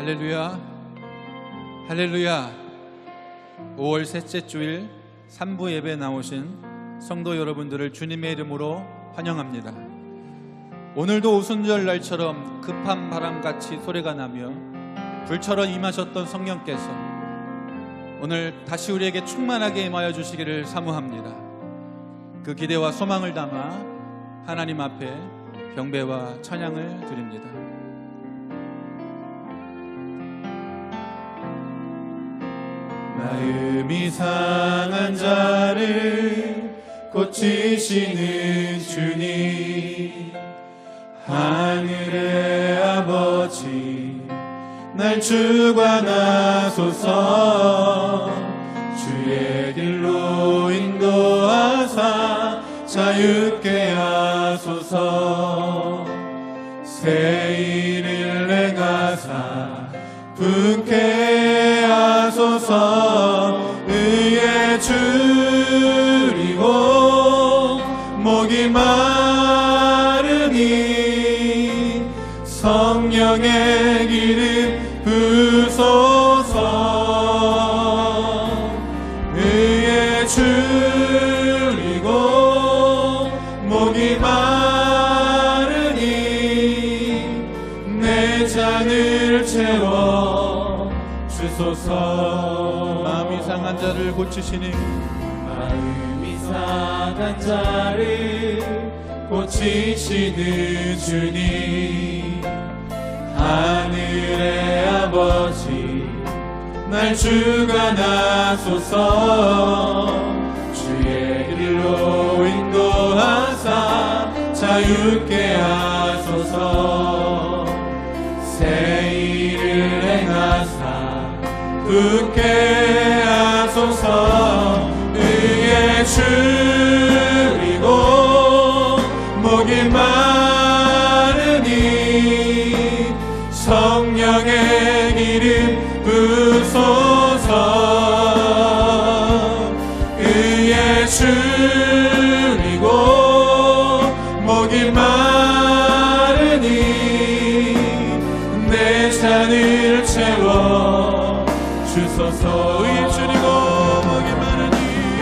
할렐루야, 할렐루야. 5월 셋째 주일 3부 예배 나오신 성도 여러분들을 주님의 이름으로 환영합니다. 오늘도 오순절 날처럼 급한 바람같이 소리가 나며 불처럼 임하셨던 성령께서 오늘 다시 우리에게 충만하게 임하여 주시기를 사모합니다. 그 기대와 소망을 담아 하나님 앞에 경배와 찬양을 드립니다. 마음이 상한 자를 고치시는 주님, 하늘의 아버지 날 주관하소서. 주의 길로 인도하사 자유케 하소서. 새 일을 내가사 붙게 하소서. 의에 줄이고 목이 마르니 성령의 기름 부소서. 의에 줄이고 목이 마르니 내 잔을 채워 주소서. 마음이 상한 자를 고치시니 마음이 상한 자를 고치시는 주님, 하늘의 아버지 날 주관하소서. 주의 길로 인도하사 자유케 하소서. 새 일을 행하사 붙게 하소서. 의에 줄이고 목이 마르니 성령의 기름 부소서. 의에 줄이고 목이 마르니 내 잔을 채워 주소서. 의에 줄이고 목이 마르니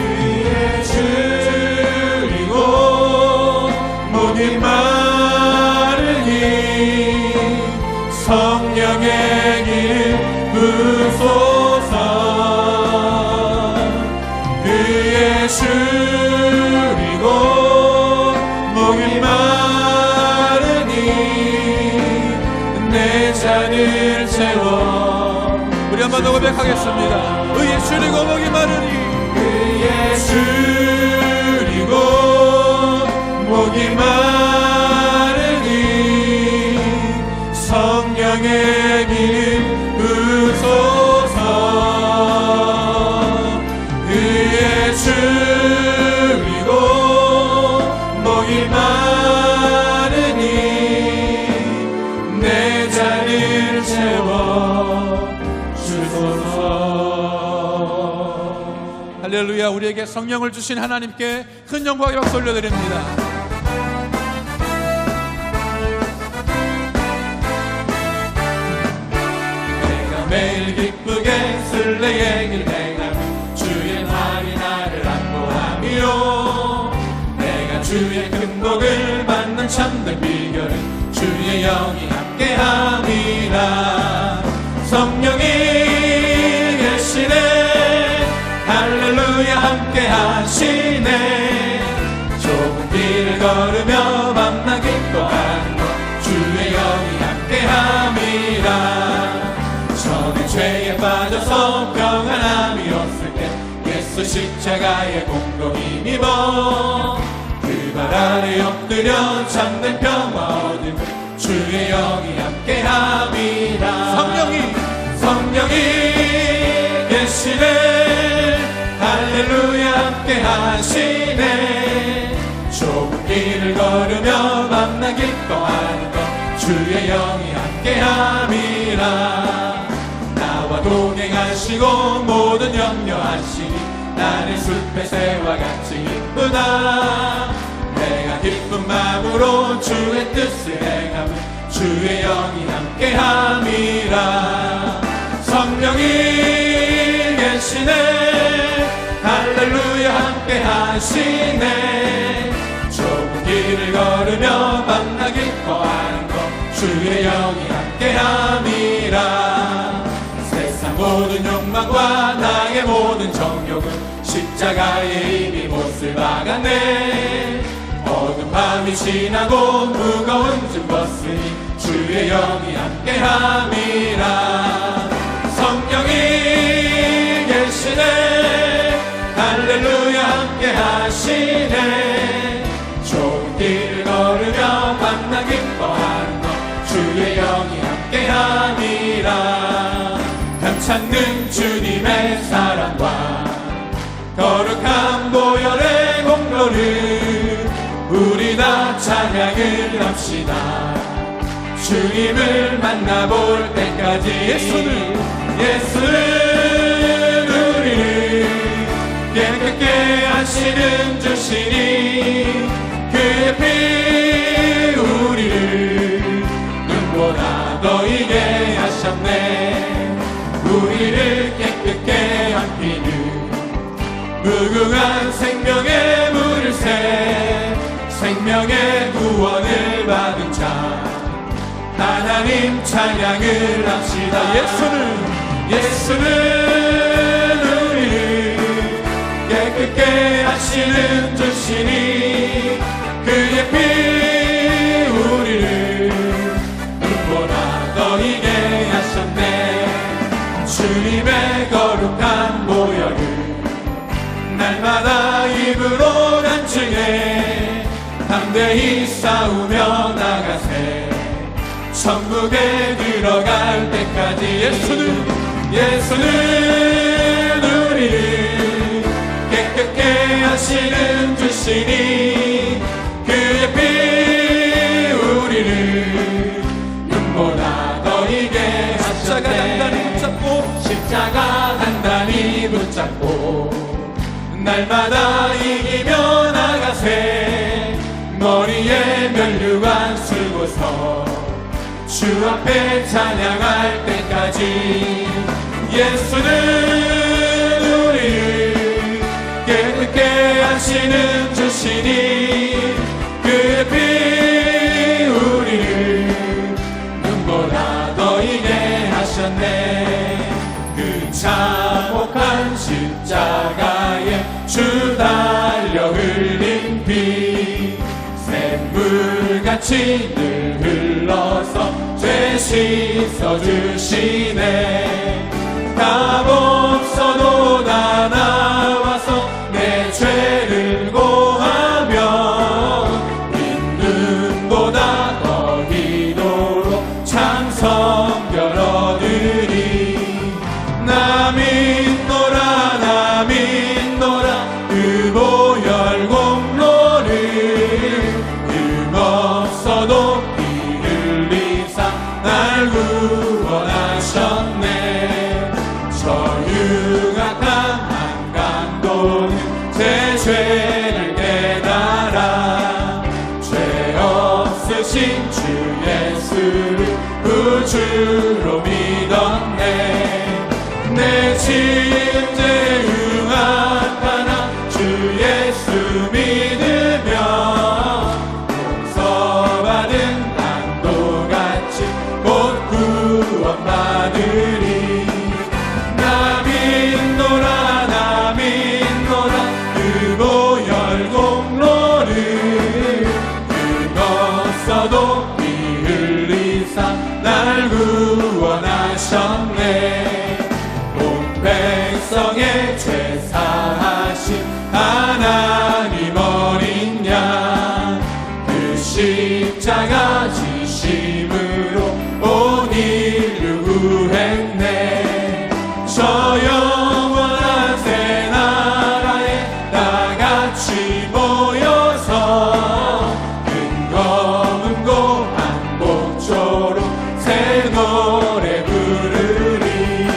의에 줄이고 목이 마르니 성령의 기름 부소서. 의에 줄이고 목이 마르니 내 잔을 채워. 우리 한 번 더 고백하겠습니다. 의에 줄이고 목이 마르니 의에 줄이고 목이 마르니 성령의 기름 부소서. 의에 줄이고 목이 마르니 내 잔을 채워 주소서. 할렐루야. 우리에게 성령을 주신 하나님께 큰 영광의 박수 올려드립니다. 내가 매일 기쁘게 순례의 길 행하며 주의 말이 나를 안보하며 내가 주의 큰 복을 받는 참된 비결은 주의 영이 함께함이라. 성령이 계시네, 할렐루야 함께하시네. 좁은 길을 걸으며 밤낮 기뻐하는 것 주의 영이 함께함이라. 전에 죄에 빠져서 평안함이 없을 때 예수 십자가의 공로 힘입어 그 발 아래 엎드려 참된 평화 얻은 주의 영이 함께함이라. 성령이 계시네, 할렐루야 함께하시네. 좁은 길을 걸으며 밤낮 기뻐하는 것 주의 영이 함께함이라. 나와 동행하시고 모든 염려하시니 나는 숲의 새와 같이 기쁘다. 내가 기쁜 마음으로 주의 뜻을 행하며 주의 영이 함께함이라. 하시네. 좁은 길을 걸으며 만나 기뻐하는 것 주의 영이 함께함이라. 세상 모든 욕망과 나의 모든 정욕은 십자가에 이미 못을 박았네. 어두운 밤이 지나고 무거운 짐 벗으니 주의 영이 함께함이라. 성령이 계시네. 할렐루야 함께하시네. 좁은 길을 걸으며 만나 기뻐하는 것 주의 영이 함께함이라. 감찾는 주님의 사랑과 거룩한 보혈의 공로를 우리 다 찬양을 합시다. 주님을 만나볼 때까지 예수는 우리를 깨끗게 하시는 주시니 그의 피 우리를 눈보다 더 이게 하셨네. 우리를 깨끗게 한 피는 무궁한 생명의 물을 새 생명의 구원을 받은 자 하나님 찬양을 합시다. 예수는 우리를 깨끗게 하시는 주시니 그의 피 우리를 눈보다 더 이게 하셨네. 주님의 거룩한 보혈을 날마다 입으로 간증해 담대히 싸우며 나가세. 천국에 들어갈 때까지 예수는 우리를 깨끗게 하시는 주시니 그의 피 우리를 눈보다 더 이게 하셨네. 십자가 단단히 붙잡고 날마다 이기며 나가세. 머리에 면류관 쓰고서 주 앞에 찬양할 때까지 예수는 우리를 깨끗게 하시는 주시니 그의 피 우리를 눈보다 더 이게 하셨네. 그 참혹한 십자가에 주 달려 흘린 피 샘물같이 늘 흘러서 죄 씻어주시네. 답 없어도 다 나와서 내 죄를 고하며 믿음보다 더 기도로 참 성결 얻으리. 나 믿노라 그 보혈 공로를 흠없어도 피 흘리사 날 구원하셨네. 저 흉악한 한강도는 제 죄를 깨달아 죄 없으신 주 예수를 구주로 믿었네. 내 침제 흉악하나 주 예수 믿으며 용서받은 강도같이 곧 구원받으리. 나 믿노라 그 보혈 공로를 흠없어도 피 흘리사 날 구원하셨네. 백성의 죄 사하신 하나님 어린 양 그 십자가 지심으로 온 인류 구했네. 저 영원한 새 나라에 다 같이 모여서 근검은 고한 목조로 새 노래 부르리.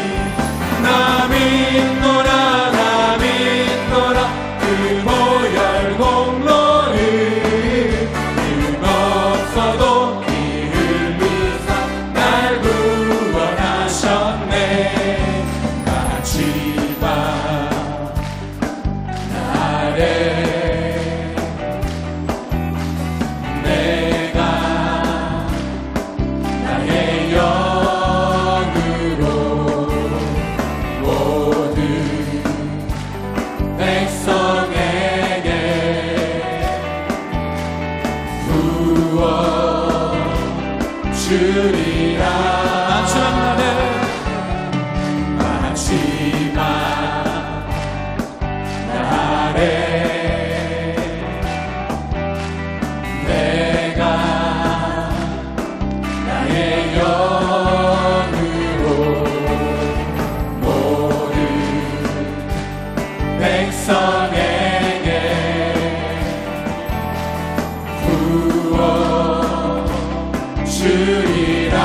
주리라.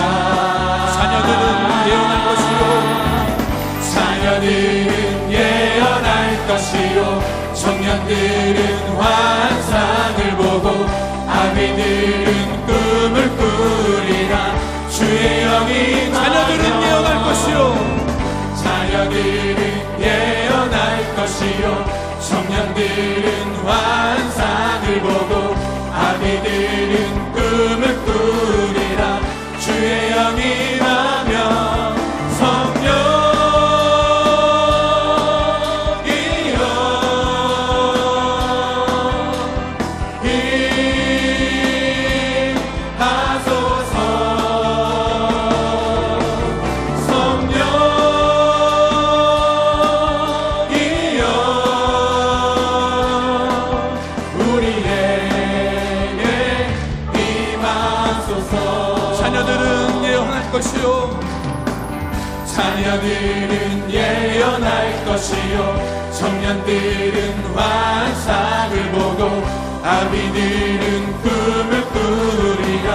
자녀들은 예언할 것이요 자녀들은 예언할 것이요 청년들은 환상을 보고 아비들은 꿈을 꾸리라. 주의 영이 자녀들은 예언할 것이요 자녀들은 예언할 것이요 청년들은 환상을 보고 아비들은 꿈을 꾸리라. 주의 영이 임하면 성령이여 임하소서. 성령이여 우리에게 임하소서. 자녀들은 예언할 것이요 자녀들은 예언할 것이요 청년들은 환상을 보고 아비들은 꿈을 꾸리라.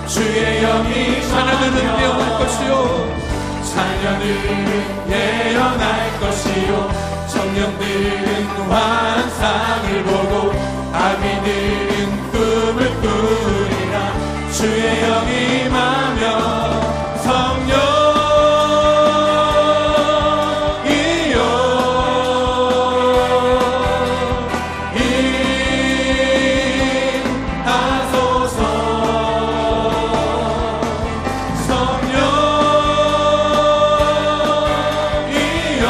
주의 영이 자녀들은 예언할 것이요 자녀들은 예언할 것이요 청년들은 환상을 보고 아비들은 꿈을 꾸리라. 주의 영이 임하면 성령이여 임하소서. 성령이여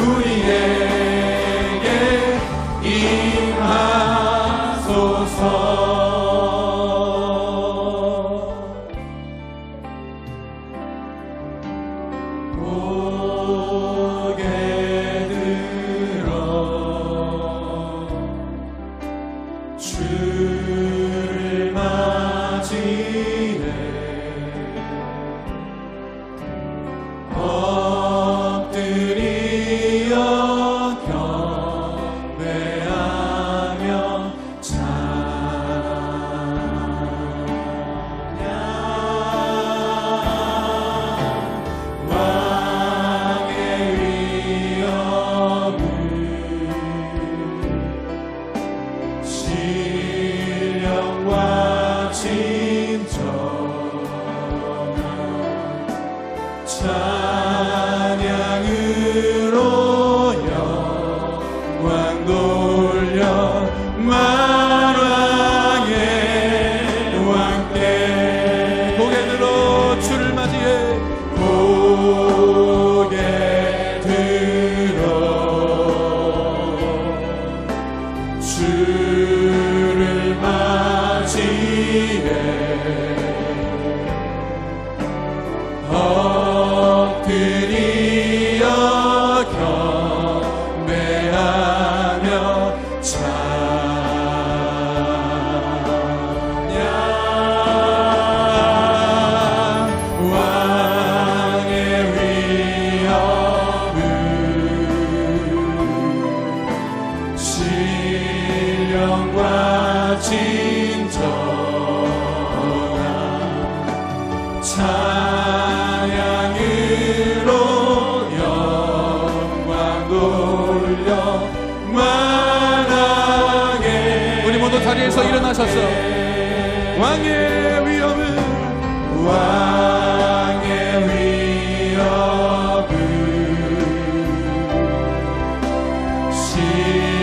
우리에게 임하소서. 주를 맞이해 엎드리어 경배하며 찬양. 왕의 위엄을 신령과 진정한 찬양으로 영광 돌려 만왕의 왕께 고개 들어 주를 맞이해 고개 들어 주를 맞이해 엎드리어 경배하며 찬양. 왕의 위엄을 신령과 진정한 찬양으로 영광 돌려 만왕의 우리 모두 자리에서 일어나셔서 왕의 위엄을 왕의 위엄을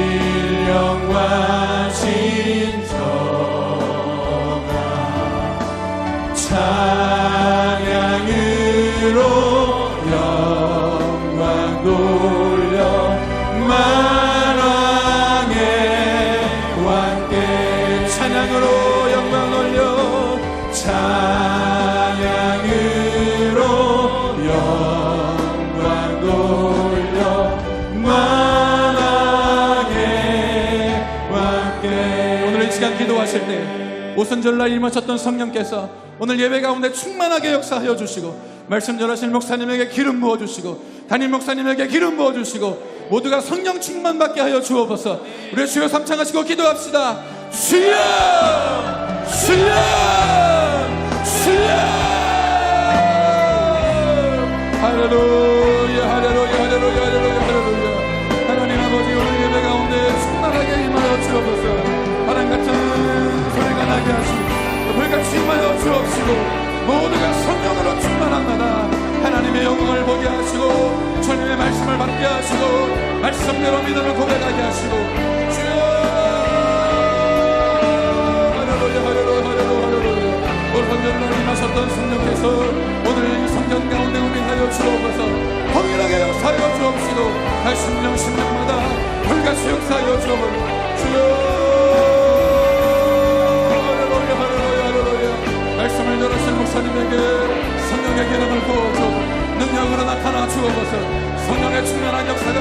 신령과 진정한 찬양으로 영광 돌려 임하실 때 오순절날 임하셨던 성령께서 오늘 예배 가운데 충만하게 역사하여 주시고 말씀 전하실 목사님에게 기름 부어주시고 담임 목사님에게 기름 부어주시고 모두가 성령 충만받게 하여 주옵소서. 우리 주여 삼창하시고 기도합시다. 주여 주여 주여. 할렐루야 할렐루야 할렐루야 할렐루야 할렐루야. 하나님 아버지 오늘 예배 가운데 충만하게 임하여 주옵소서. 바람같은 소리가 나게 하시고 불같이 임하여 주옵시고 모두가 성령으로 충만합니다. 하나님의 영광을 보게 하시고 주님의 말씀을 받게 하시고 말씀대로 믿음을 고백하게 하시고 주여 할렐루야 할렐루야 할렐루야 할렐루야. 오순절날 임하셨던 성령께서 오늘 이 성전 가운데 우리하여 주옵소서. 동일하게 역사하여 주옵시고 80년 10년마다 불같이 역사하여 주옵소서. 주여 말씀을 전하신 목사님에게 성령의 기름을 부어주고 능력으로 나타나 주옵소서. 성령의 충만한 역사가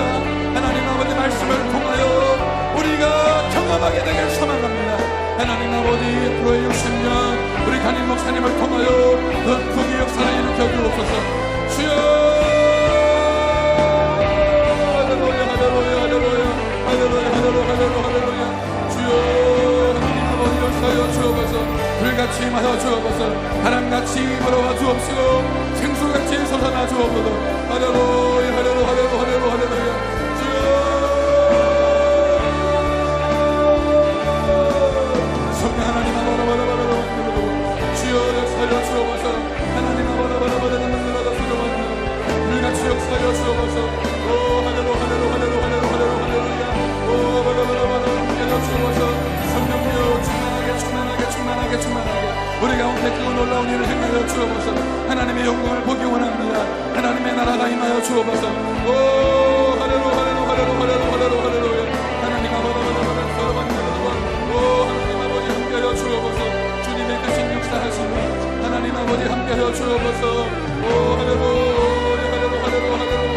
하나님 아버지 말씀을 통하여 우리가 경험하게 되길 소망합니다. 하나님 아버지 앞으로의 60년 우리 담임 목사님을 통하여 부귀 역사를 일으켜 주옵소서. 주여 할렐루야 할렐루야 할렐루야 할렐루야 할렐루야 할렐루야. 주여 하나님 아버지 역사하여 주옵소서. 불같이 임하여 주옵소서. 바람같이 불어와 주옵시고 생수같이 솟아나 주옵소서. 할렐루야 할렐루야 할렐루야 할렐루야 할렐루야. 주여 성령 하나님 주여 역사하여 주옵소서. 하나님 불같이 역사하여 주옵소서. 오 할렐루야 할렐루야 할렐루야 할렐루야 할렐루야. 오 할렐루야 주옵소서. 성령여 충만하게 우리 가운데 그 놀라운 일을 행하여 주옵소서. 하나님의 영광을 보기 원합니다. 하나님의 나라가 임하여 주옵소서. 오 할렐루야 할렐루야 할렐루야 할렐루야 할렐루야. 하나님 아버지 오 하나님 아버지 함께하여 주옵소서. 주님의 크신 역사하시니 하나님 아버지 함께하여 주옵소서. 오 할렐루야 할렐루야 할렐루야 할렐루야.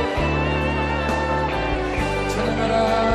찬양하라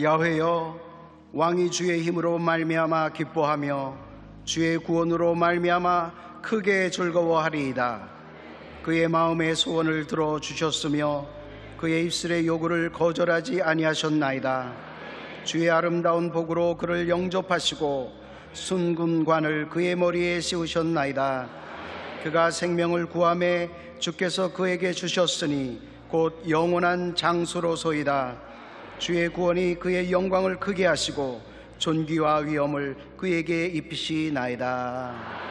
야훼여 왕이 주의 힘으로 말미암아 기뻐하며 주의 구원으로 말미암아 크게 즐거워하리이다. 그의 마음의 소원을 들어주셨으며 그의 입술의 요구를 거절하지 아니하셨나이다. 주의 아름다운 복으로 그를 영접하시고 순금관을 그의 머리에 씌우셨나이다. 그가 생명을 구하매 주께서 그에게 주셨으니 곧 영원한 장수로소이다. 주의 구원이 그의 영광을 크게 하시고 존귀와 위엄을 그에게 입히시나이다.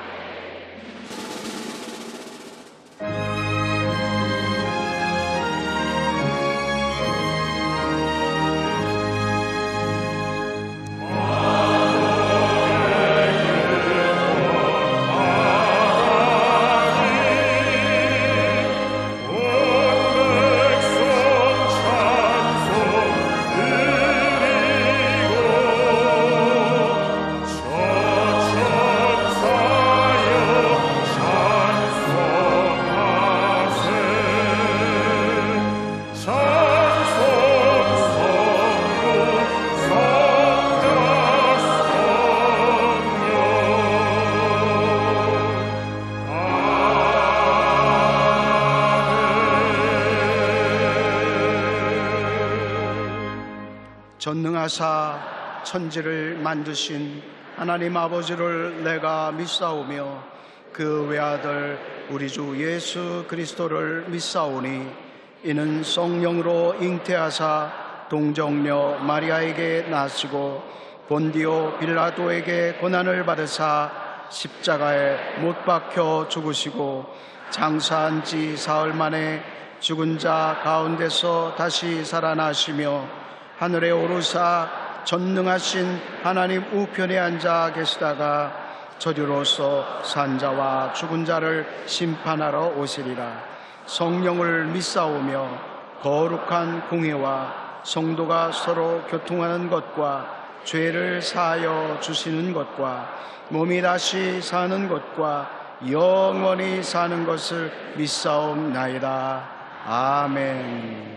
전능하사 천지를 만드신 하나님 아버지를 내가 믿사오며 그 외아들 우리 주 예수 그리스도를 믿사오니 이는 성령으로 잉태하사 동정녀 마리아에게 나시고 본디오 빌라도에게 고난을 받으사 십자가에 못 박혀 죽으시고 장사한 지 사흘 만에 죽은 자 가운데서 다시 살아나시며 하늘에 오르사 전능하신 하나님 우편에 앉아 계시다가 저주로서 산자와 죽은 자를 심판하러 오시리라. 성령을 믿사오며 거룩한 공회와 성도가 서로 교통하는 것과 죄를 사하여 주시는 것과 몸이 다시 사는 것과 영원히 사는 것을 믿사옵나이다. 아멘.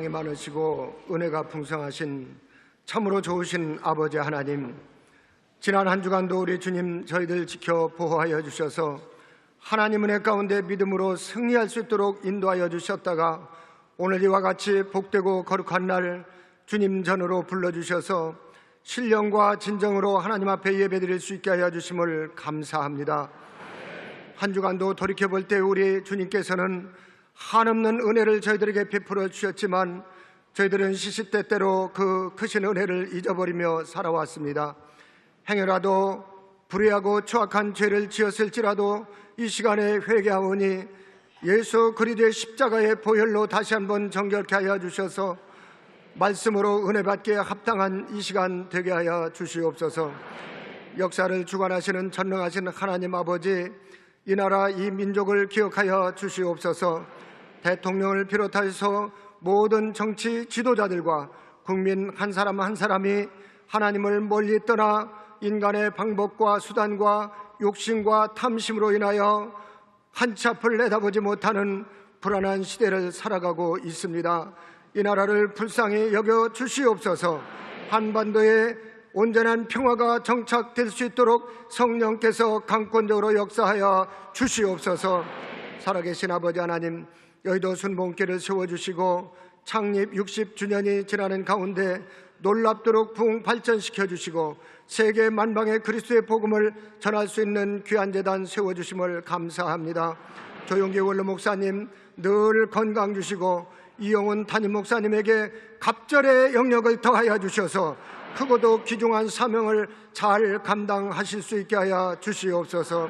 사랑이 많으시고 은혜가 풍성하신 참으로 좋으신 아버지 하나님, 지난 한 주간도 우리 주님 저희들 지켜 보호하여 주셔서 하나님 은혜 가운데 믿음으로 승리할 수 있도록 인도하여 주셨다가 오늘 이와 같이 복되고 거룩한 날 주님 전으로 불러주셔서 신령과 진정으로 하나님 앞에 예배드릴 수 있게 하여 주심을 감사합니다. 한 주간도 돌이켜볼 때 우리 주님께서는 한없는 은혜를 저희들에게 베풀어 주셨지만 저희들은 시시때때로 그 크신 은혜를 잊어버리며 살아왔습니다. 행여라도 불의하고 추악한 죄를 지었을지라도 이 시간에 회개하오니 예수 그리스도의 십자가의 보혈로 다시 한번 정결케 하여 주셔서 말씀으로 은혜 받기에 합당한 이 시간 되게 하여 주시옵소서. 역사를 주관하시는 전능하신 하나님 아버지, 이 나라 이 민족을 기억하여 주시옵소서. 대통령을 비롯해서 모든 정치 지도자들과 국민 한 사람 한 사람이 하나님을 멀리 떠나 인간의 방법과 수단과 욕심과 탐심으로 인하여 한치 앞을 내다보지 못하는 불안한 시대를 살아가고 있습니다. 이 나라를 불쌍히 여겨 주시옵소서. 한반도에 온전한 평화가 정착될 수 있도록 성령께서 강권적으로 역사하여 주시옵소서. 살아계신 아버지 하나님, 여의도 순복음교회를 세워주시고 창립 60주년이 지나는 가운데 놀랍도록 부흥 발전시켜 주시고 세계 만방의 그리스도의 복음을 전할 수 있는 귀한 재단 세워주심을 감사합니다. 조용기 원로 목사님 늘 건강 주시고 이영훈 담임 목사님에게 갑절의 영역을 더하여 주셔서 크고도 귀중한 사명을 잘 감당하실 수 있게 하여 주시옵소서.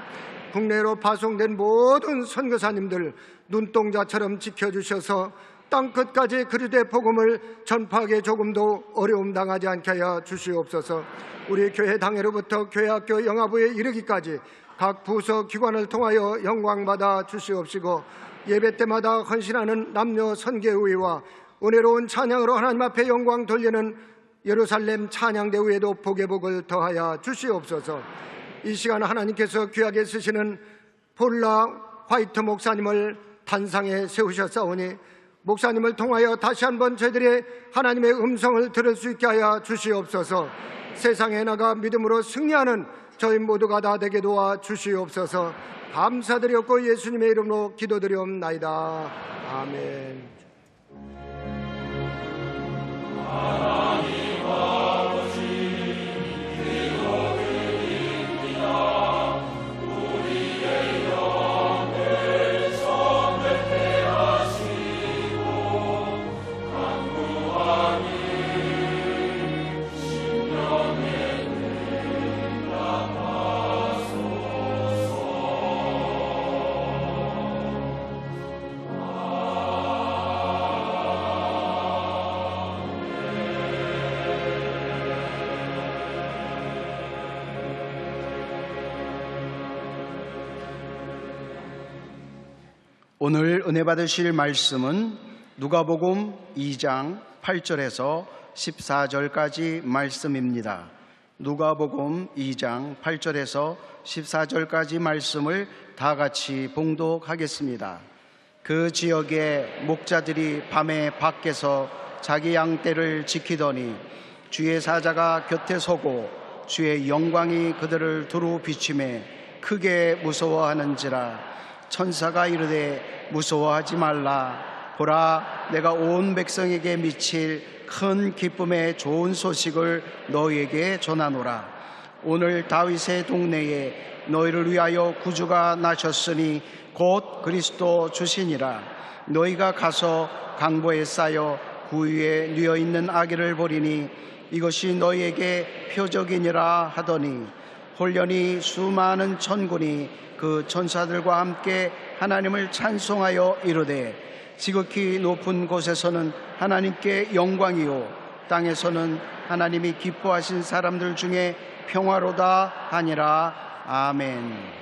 국내로 파송된 모든 선교사님들 눈동자처럼 지켜주셔서 땅끝까지 그리스도의 복음을 전파하기에 조금도 어려움 당하지 않게 하여 주시옵소서. 우리 교회 당회로부터 교회학교 영화부에 이르기까지 각 부서 기관을 통하여 영광받아 주시옵시고 예배 때마다 헌신하는 남녀 선교회와 은혜로운 찬양으로 하나님 앞에 영광 돌리는 예루살렘 찬양대회에도 복의 복을 더하여 주시옵소서. 이 시간 하나님께서 귀하게 쓰시는 폴라 화이트 목사님을 단상에 세우셨사오니 목사님을 통하여 다시 한번 저희들이 하나님의 음성을 들을 수 있게 하여 주시옵소서. 세상에 나가 믿음으로 승리하는 저희 모두가 다 되게 도와 주시옵소서. 감사드렸고 예수님의 이름으로 기도드리옵나이다. 아멘. 오늘 은혜 받으실 말씀은 누가복음 2장 8절에서 14절까지 말씀입니다. 누가복음 2장 8절에서 14절까지 말씀을 다 같이 봉독하겠습니다. 그 지역의 목자들이 밤에 밖에서 자기 양떼를 지키더니 주의 사자가 곁에 서고 주의 영광이 그들을 두루 비추매 크게 무서워하는지라. 천사가 이르되 무서워하지 말라. 보라, 내가 온 백성에게 미칠 큰 기쁨의 좋은 소식을 너희에게 전하노라. 오늘 다윗의 동네에 너희를 위하여 구주가 나셨으니 곧 그리스도 주시니라. 너희가 가서 강보에 쌓여 구 위에 뉘어있는 아기를 보리니 이것이 너희에게 표적이니라 하더니 홀련히 수많은 천군이 그 천사들과 함께 하나님을 찬송하여 이르되 지극히 높은 곳에서는 하나님께 영광이요 땅에서는 하나님이 기뻐하신 사람들 중에 평화로다 하니라. 아멘.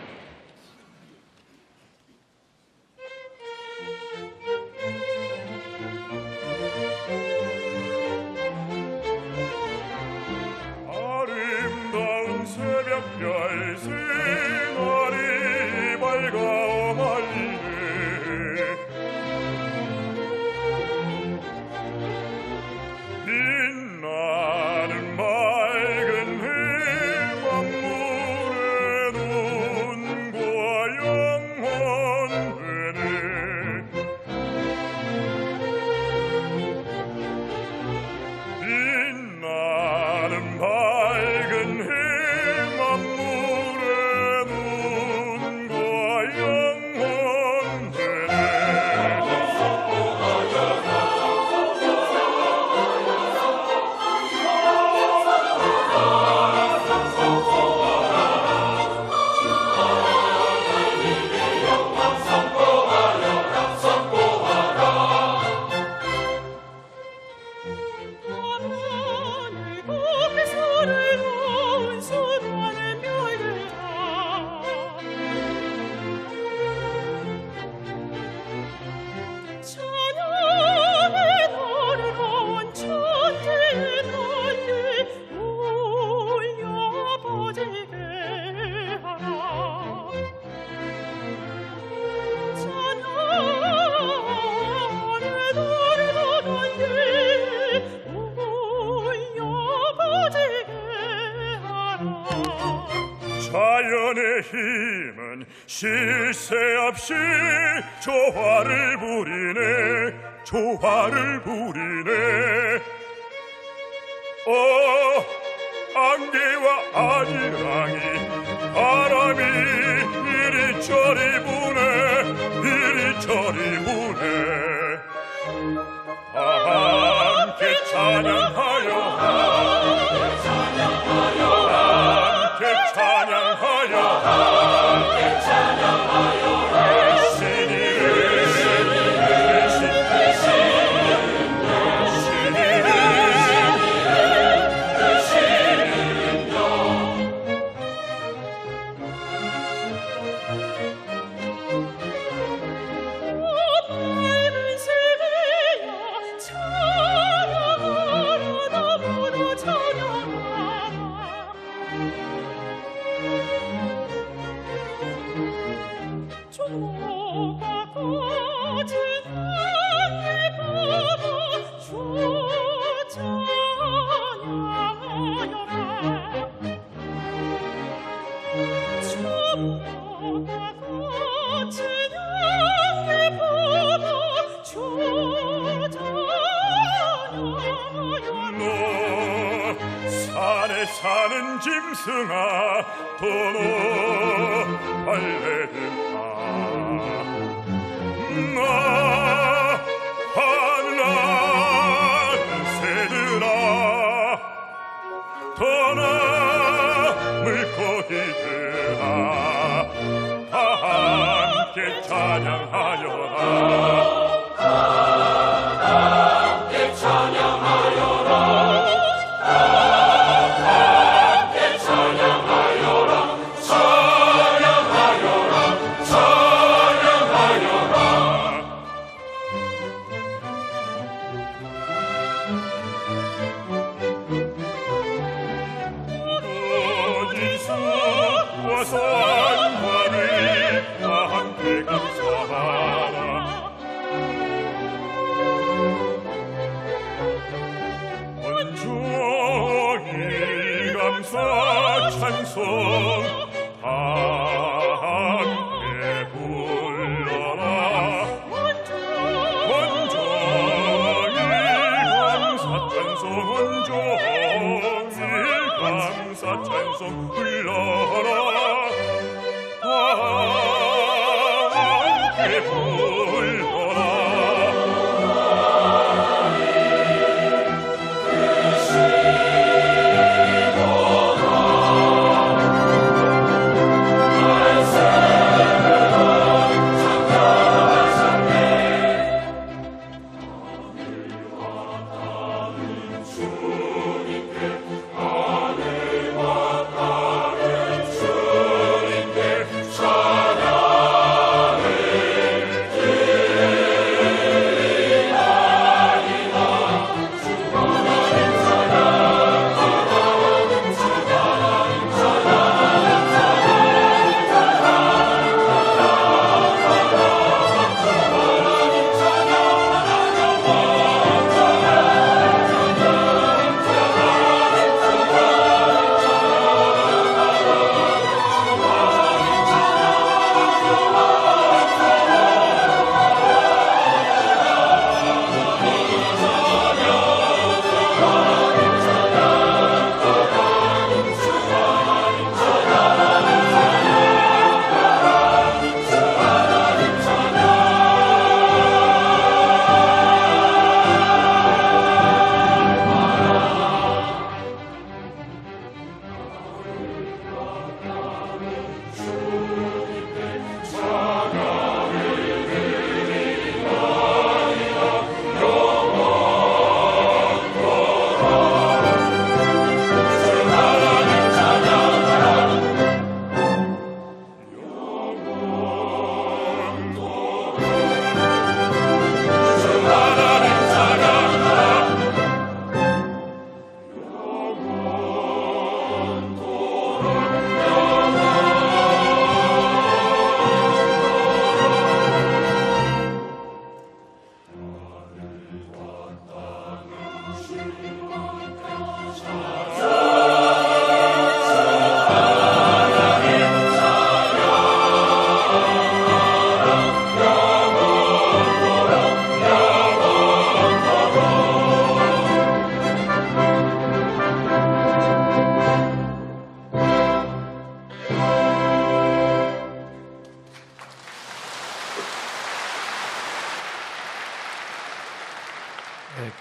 아름다운 새벽별 새날이 밝아 말리네. 힘은 쉴 새 없이 조화를 부리네 안개와 아지랑이 바람이 이리저리 부네 다 함께 찬양하여 사는 짐승아 도노 할렐루야 나 하늘 새들아 도나 물고기들아 다 함께 찬양하여라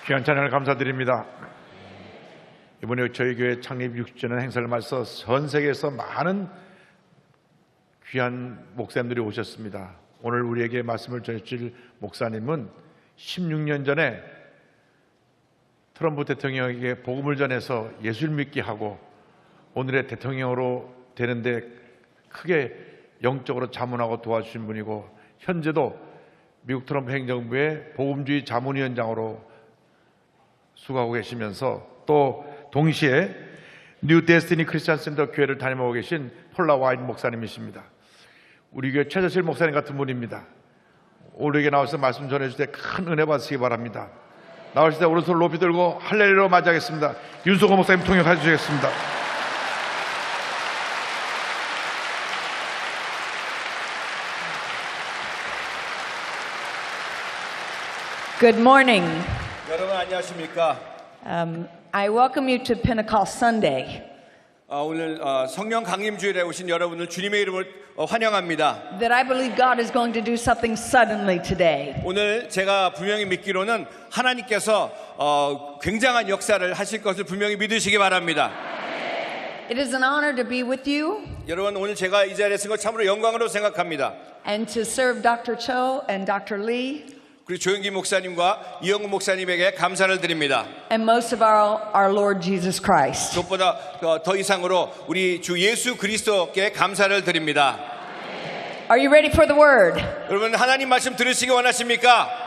귀한 찬양을 감사드립니다. 이번에 저희 교회 창립 60주년 행사를 맞아서 전 세계에서 많은 귀한 목사님들이 오셨습니다. 오늘 우리에게 말씀을 전해주실 목사님은 16년 전에 트럼프 대통령에게 복음을 전해서 예수를 믿게 하고 오늘의 대통령으로 되는데 크게 영적으로 자문하고 도와주신 분이고 현재도 미국 트럼프 행정부의 복음주의 자문위원장으로 수고하고 계시면서 또 동시에 뉴 데스티니 크리스찬 센터 교회를 다니고 계신 폴라 와인 목사님이십니다. 우리 교회 최저실 목사님 같은 분입니다. 우리에게 나와서 말씀 전해줄 때 큰 은혜 받으시기 바랍니다. 나오실 때 오른손을 높이 들고 할렐루야 맞이하겠습니다. 윤석호 목사님 통역해 주시겠습니다. Good morning. 여러분 안녕하십니까? I welcome you to Pentecost Sunday. 오늘 성령 강림주일에 오신 여러분을 주님의 이름을 환영합니다. That I believe God is going to do something suddenly today. 오늘 제가 분명히 믿기로는 하나님께서 굉장한 역사를 하실 것을 분명히 믿으시기 바랍니다. It is an honor to be with you 여러분 오늘 제가 이 자리에 쓴 것 참으로 영광으로 생각합니다. and to serve Dr. Cho and Dr. Lee 그리고 조영기 목사님과 이영구 목사님에게 감사를 드립니다. and most of our Lord Jesus Christ. 무엇보다 더 이상으로 우리 주 예수 그리스도께 감사를 드립니다. Are you ready for the word? 여러분 하나님 말씀 들으시기 원하십니까?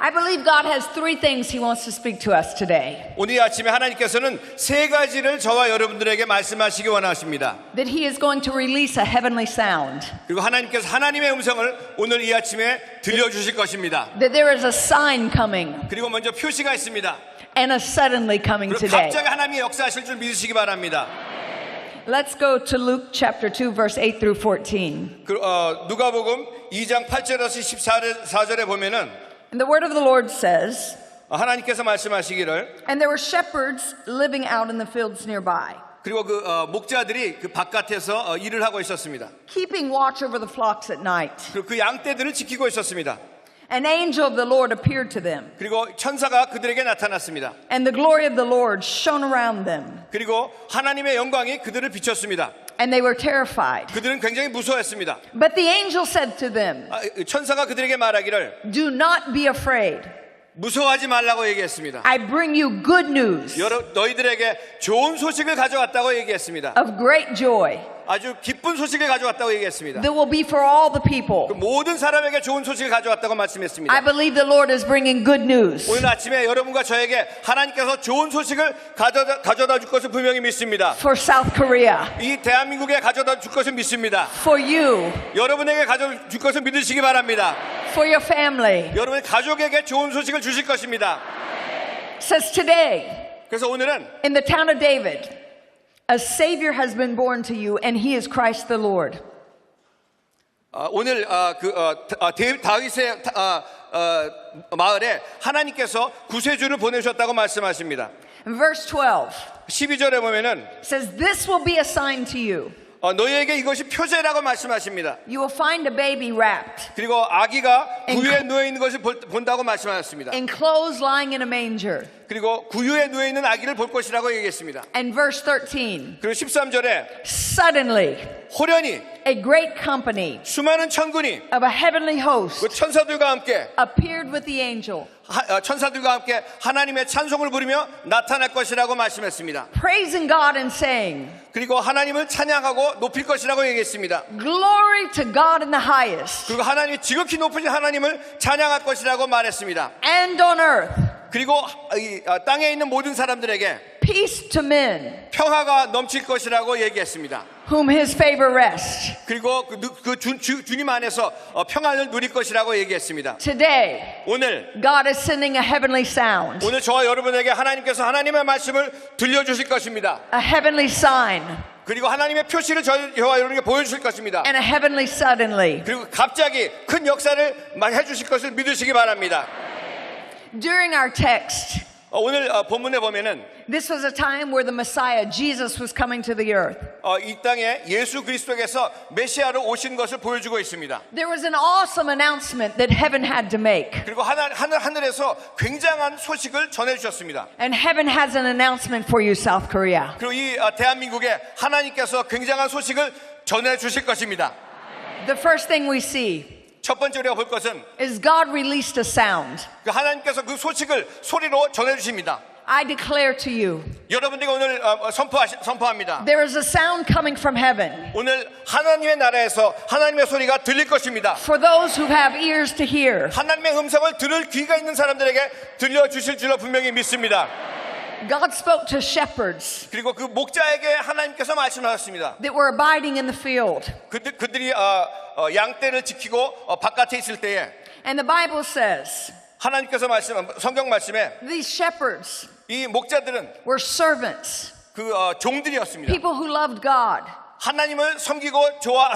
I believe God has three things He wants to speak to us today. 오늘 아침에 하나님께서는 세 가지를 저와 여러분들에게 말씀하시기 원하십니다. That He is going to release a heavenly sound. 그리고 하나님께서 하나님의 음성을 오늘 이 아침에 들려주실 것입니다. That there is a sign coming 그리고 먼저 표시가 있습니다. and a suddenly coming 그리고 today. 갑자기 하나님이 역사하실 줄 믿으시기 바랍니다. Let's go to Luke chapter 2 verse 8 through 14. 누가복음 2장 8절에서 14절에 보면은 And the word of the Lord says, 하나님께서 말씀하시기를 and there were shepherds living out in the fields nearby, 그리고 목자들이 그 바깥에서 일을 하고 있었습니다. keeping watch over the flocks at night. 그리고 그 양떼들을 지키고 있었습니다. An angel of the Lord appeared to them, 그리고 천사가 그들에게 나타났습니다. and the glory of the Lord shone around them, 그리고 하나님의 영광이 그들을 비췄습니다. and they were terrified. 그들은 굉장히 무서워했습니다. But the angel said to them, 천사가 그들에게 말하기를 do not be afraid. 무서워하지 말라고 얘기했습니다. I bring you good news 너희들에게 좋은 소식을 가져왔다고 얘기했습니다. of great joy 아주 기쁜 소식을 가져왔다고 얘기했습니다. that will be for all the people. 모든 사람에게 좋은 소식을 가져왔다고 말씀했습니다. I believe the Lord is bringing good news 오늘 아침에 여러분과 저에게 하나님께서 좋은 소식을 가져다 줄 것을 분명히 믿습니다. for South Korea, 이 대한민국에 가져다 줄 것을 믿습니다. for you, 여러분에게 가져다 줄 것을 믿으시기 바랍니다. for your family. 여러분의 가족에게 좋은 소식을 주실 것입니다. It says today, 그래서 오늘은 in the town of David, a Savior has been born to you, and He is Christ the Lord. 오늘 다윗의 마을에 하나님께서 구세주를 보내셨다고 말씀하십니다. In verse 12, 12절에 보면은 it says, this will be a sign to you. 너희에게 이것이 표제라고 말씀하십니다. You will find a baby wrapped 그리고 아기가 구유에 누워 있는 것을 본다고 말씀하셨습니다. in clothes lying in a manger. 그리고 구유에 누워 있는 아기를 볼 것이라고 얘기했습니다. And verse 13, 그리고 13절에 suddenly 호련히 a great company 수많은 천군이 of a heavenly host 그 천사들과 함께 appeared with the angel, 천사들과 함께 하나님의 찬송을 부르며 나타날 것이라고 말씀했습니다. praising God and saying, 그리고 하나님을 찬양하고 높일 것이라고 얘기했습니다. glory to God in the highest, 그리고 하나님이 지극히 높으신 하나님을 찬양할 것이라고 말했습니다. and on earth 그리고 땅에 있는 모든 사람들에게 peace to men 평화가 넘칠 것이라고 얘기했습니다. whom His favor rests. 그리고 주님 안에서 평안을 누릴 것이라고 얘기했습니다. Today, 오늘 God is sending a heavenly sound, 오늘 저와 여러분에게 하나님께서 하나님의 말씀을 들려주실 것입니다. a heavenly sign, 그리고 하나님의 표시를 저와 여러분에게 보여주실 것입니다. and a heavenly suddenly. 그리고 갑자기 큰 역사를 해주실 것을 믿으시기 바랍니다. During our text, 오늘 본문에 보면은 This was a time where the Messiah, Jesus, was coming to the earth. 이 땅에 예수 그리스도께서 메시아로 오신 것을 보여주고 있습니다. There was an awesome announcement that heaven had to make. 그리고 하늘에서 굉장한 소식을 전해주셨습니다. And heaven has an announcement for you, South Korea. 그리고 이 대한민국에 하나님께서 굉장한 소식을 전해주실 것입니다. The first thing we see 첫 번째 우리가 볼 것은 is God released a sound. 하나님께서 그 소식을 소리로 전해주십니다. I declare to you, 여러분들에게 오늘 선포합니다. there is a sound coming from heaven 오늘 하나님의 나라에서 하나님의 소리가 들릴 것입니다. for those who have ears to hear. 하나님의 음성을 들을 귀가 있는 사람들에게 들려주실 줄로 분명히 믿습니다. God spoke to shepherds 그리고 그 목자에게 하나님께서 말씀하셨습니다. that were abiding in the field. 그들이 양떼를 지키고 바깥에 있을 때에 And the Bible says 하나님께서 성경 말씀에 these shepherds 이 목자들은 were servants, 그 종들이었습니다. people who loved God, 하나님을 섬기고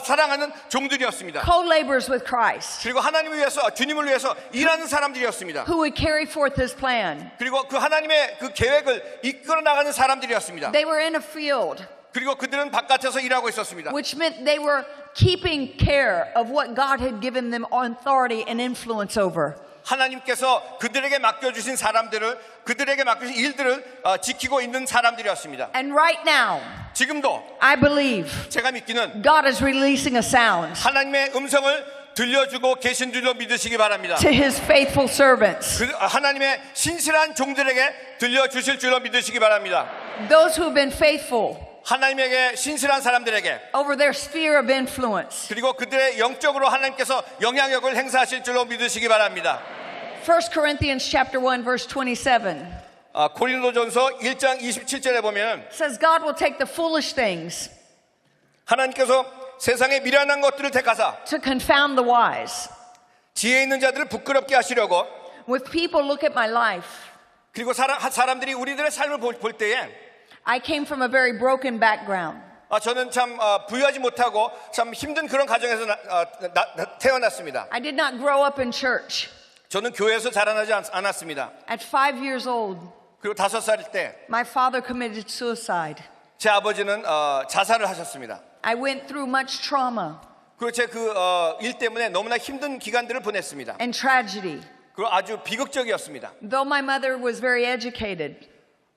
사랑하는 종들이었습니다. co-laborers with Christ, 그리고 하나님을 위해서 주님을 위해서 일하는 사람들이었습니다. who would carry forth His plan. 그리고 그 하나님의 그 계획을 이끌어 나가는 사람들이었습니다. They were in a field, 그리고 그들은 바깥에서 일하고 있었습니다. which meant they were keeping care of what God had given them authority and influence over. 하나님께서 그들에게 맡겨주신 사람들을 그들에게 맡겨주신 일들을 지키고 있는 사람들이었습니다. And right now, 지금도 I believe 제가 믿기는 God is releasing a sound 하나님의 음성을 들려주고 계신 줄로 믿으시기 바랍니다. to His faithful servants, 하나님의 신실한 종들에게 들려주실 줄로 믿으시기 바랍니다. those who have been faithful 하나님에게 신실한 사람들에게 over their sphere of influence. 그리고 그들의 영적으로 하나님께서 영향력을 행사하실 줄로 믿으시기 바랍니다. 1 Corinthians chapter 1 verse 27 고린도전서 1장 27절에 보면 says God will take the foolish things 하나님께서 세상의 미련한 것들을 택하사 to confound the wise. 지혜 있는 자들을 부끄럽게 하시려고 With people look at my life, 그리고 사람들이 우리들의 삶을 볼 때에 I came from a very broken background. 저는 참 부유하지 못하고 참 힘든 그런 가정에서 태어났습니다. I did not grow up in church. 저는 교회에서 자라나지 않았습니다. At 5 years old, 그리고 5살일 때 my father committed suicide. 제 아버지는 자살을 하셨습니다. I went through much trauma 그리고 제 그 일 때문에 너무나 힘든 기간들을 보냈습니다. and tragedy. 그리고 아주 비극적이었습니다. Though my mother was very educated,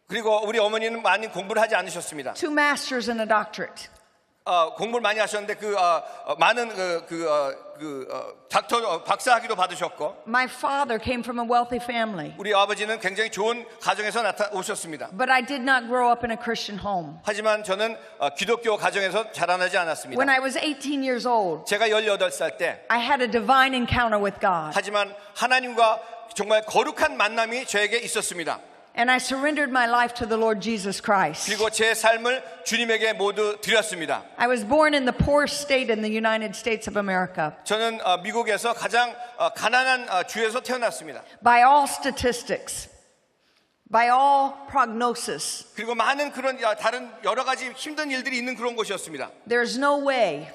그리고 우리 어머니는 많이 공부를 하지 않으셨습니다. 2 masters and a doctorate. 공부를 많이 하셨는데 많은 닥터 박사학위도 받으셨고 My father came from a wealthy family, 우리 아버지는 굉장히 좋은 가정에서 오셨습니다. but I did not grow up in a Christian home. 하지만 저는 기독교 가정에서 자라나지 않았습니다. When I was 18 years old, 제가 18살 때 I had a divine encounter with God, 하지만 하나님과 정말 거룩한 만남이 저에게 있었습니다. and I surrendered my life to the Lord Jesus Christ. 그리고 제 삶을 주님에게 모두 드렸습니다. I was born in the poorest state in the United States of America. 저는 미국에서 가장 가난한 주에서 태어났습니다. By all statistics, by all prognosis, 그리고 많은 그런 다른 여러 가지 힘든 일들이 있는 그런 곳이었습니다. there's no way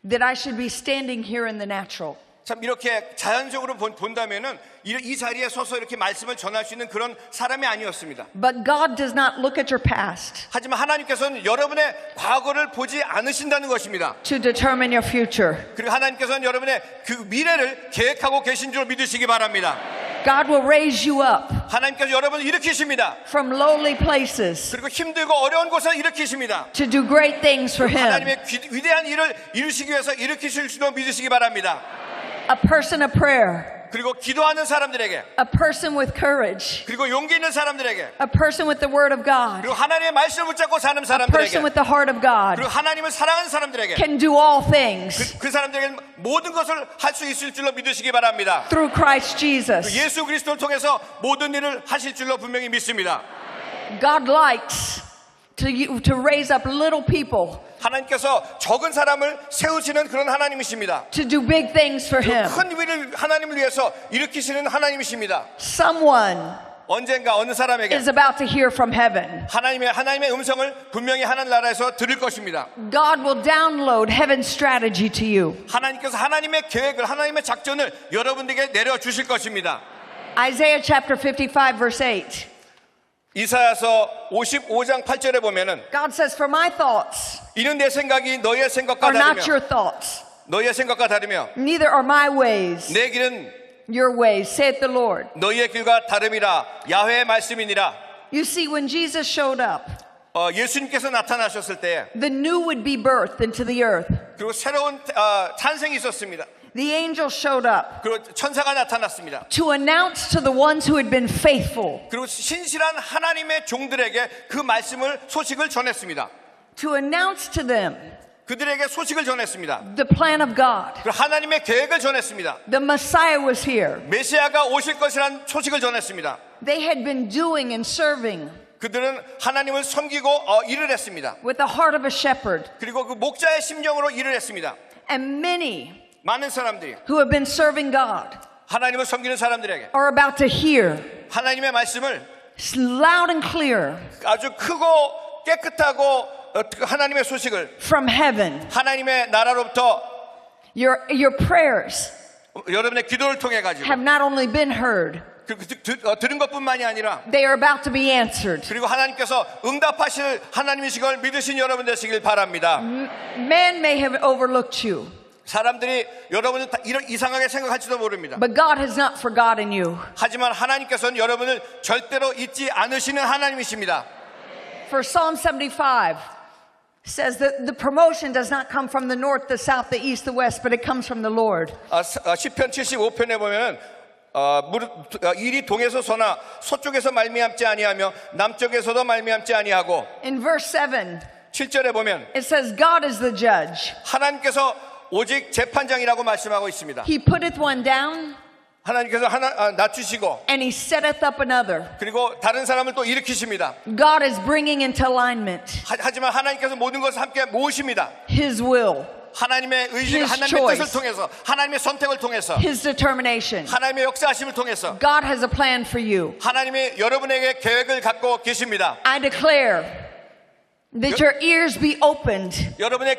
that I should be standing here in the natural. 참 이렇게 자연적으로 본다면은 이 자리에 서서 이렇게 말씀을 전할 수 있는 그런 사람이 아니었습니다. But God does not look at your past 하지만 하나님께서는 여러분의 과거를 보지 않으신다는 것입니다. to determine your future. 그리고 하나님께서는 여러분의 그 미래를 계획하고 계신 줄 믿으시기 바랍니다. God will raise you up 하나님께서 여러분을 일으키십니다. from lowly places 그리고 힘들고 어려운 곳을 일으키십니다. to do great things for Him. 하나님의 위대한 일을 이루시기 위해서 일으키실 줄로 믿으시기 바랍니다. A person of prayer, 그리고 기도하는 사람들에게 a person with courage, 그리고 용기 있는 사람들에게 a person with the Word of God, 그리고 하나님의 말씀을 붙잡고 사는 a person 사람들에게 with the heart of God 그리고 하나님을 사랑하는 사람들에게 can do all things 그 사람들에게 모든 것을 할 수 있을 줄로 믿으시기 바랍니다. through Christ Jesus. 예수 그리스도를 통해서 모든 일을 하실 줄로 분명히 믿습니다. God likes to raise up little people 하나님께서 적은 사람을 세우시는 그런 하나님이십니다. to do big things for Him. 큰 일을 하나님을 위해서 일으키시는 하나님이십니다. Someone 언젠가 어느 사람에게 is about to hear from heaven. 하나님의 음성을 분명히 하나님 나라에서 들을 것입니다. God will download heaven's strategy to you. 하나님께서 하나님의 계획을 하나님의 작전을 여러분들에게 내려 주실 것입니다. Isaiah chapter 55 verse 8. 이사야서 55장 8절에 보면은 God says, For my thoughts 이는 내 생각이 너의 생각과 are not your 다르며 thoughts, 너의 생각과 다르며 neither are my ways 내 길은 your ways, saith the Lord. 너희의 길과 다름이라 야훼의 말씀이니라. You see, when Jesus showed up, 예수님께서 나타나셨을 때 the new would be birthed into the earth. 그리고 새로운 탄생이 있었습니다. The angel showed up 그리고 천사가 나타났습니다. to announce to the ones who had been faithful, 그리고 신실한 하나님의 종들에게 그 말씀을 소식을 전했습니다. to announce to them 그들에게 소식을 전했습니다. the plan of God. 그리고 하나님의 계획을 전했습니다. The Messiah was here. 메시아가 오실 것이라는 소식을 전했습니다. They had been doing and serving 그들은 하나님을 섬기고 일을 했습니다. with the heart of a shepherd. 그리고 그 목자의 심정으로 일을 했습니다. And many 많은 사람들이 who have been serving God 하나님을 섬기는 사람들에게 are about to hear 하나님의 말씀을 loud and clear 아주 크고 깨끗하고 하나님의 소식을 from heaven. 하나님의 나라로부터 Your prayers 여러분의 기도를 통해 가지고 have not only been heard, 들은 것뿐만이 아니라 they are about to be answered. 그리고 하나님께서 응답하실 하나님이신 걸 믿으신 여러분 되시길 바랍니다. Man may have overlooked you, 사람들이 여러분을 이런 이상하게 생각할지도 모릅니다. but God has not forgotten you. 하지만 하나님께서는 여러분을 절대로 잊지 않으시는 하나님이십니다. For Psalm 75 says that the promotion does not come from the north, the south, the east, the west, but it comes from the Lord. 시편 75편에 보면은 일이 동에서 서나 서쪽에서 말미암지 아니하며 남쪽에서도 말미암지 아니하고 In verse 7, 7절에 보면 it says, God is the judge. 하나님께서 오직 재판장이라고 말씀하고 있습니다. He putteth one down, 하나님께서 하나 낮추시고 and he setteth up another. 그리고 다른 사람을 또 일으키십니다. God is bringing into alignment 하지만 하나님께서 모든 것을 함께 모으십니다. his will, 하나님의 의지를 His 하나님의 choice. 뜻을 통해서 하나님의 선택을 통해서 his determination. 하나님의 역사하심을 통해서 God has a plan for you. 하나님이 여러분에게 계획을 갖고 계십니다. I declare that your ears be opened 여러분의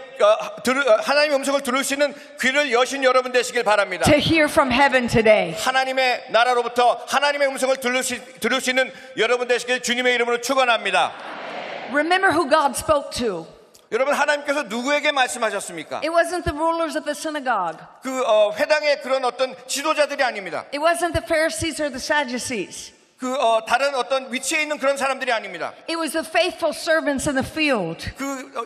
하나님의 음성을 들을 수 있는 귀를 여신 여러분 되시길 바랍니다. to hear from heaven today. 하나님의 나라로부터 하나님의 음성을 들을 수 있는 여러분 되시길 주님의 이름으로 축원합니다. Remember who God spoke to. 여러분 하나님께서 누구에게 말씀하셨습니까? It wasn't the rulers of the synagogue. 그 회당의 그런 어떤 지도자들이 아닙니다. It wasn't the Pharisees or the Sadducees. 다른 어떤 위치에 있는 그런 사람들이 아닙니다. It was the faithful servants in the field.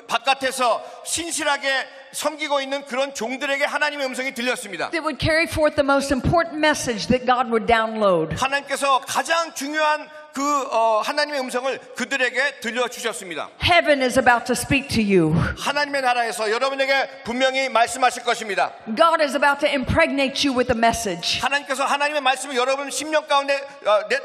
바깥에서 신실하게 섬기고 있는 그런 종들에게 하나님의 음성이 들렸습니다. That would carry forth the most important message that God would download. 하나님께서 가장 중요한 하나님의 음성을 그들에게 들려주셨습니다. Heaven is about to speak to you. 하나님의 나라에서 여러분에게 분명히 말씀하실 것입니다. God is about to impregnate you with a message. 하나님께서 하나님의 말씀을 여러분 심령 가운데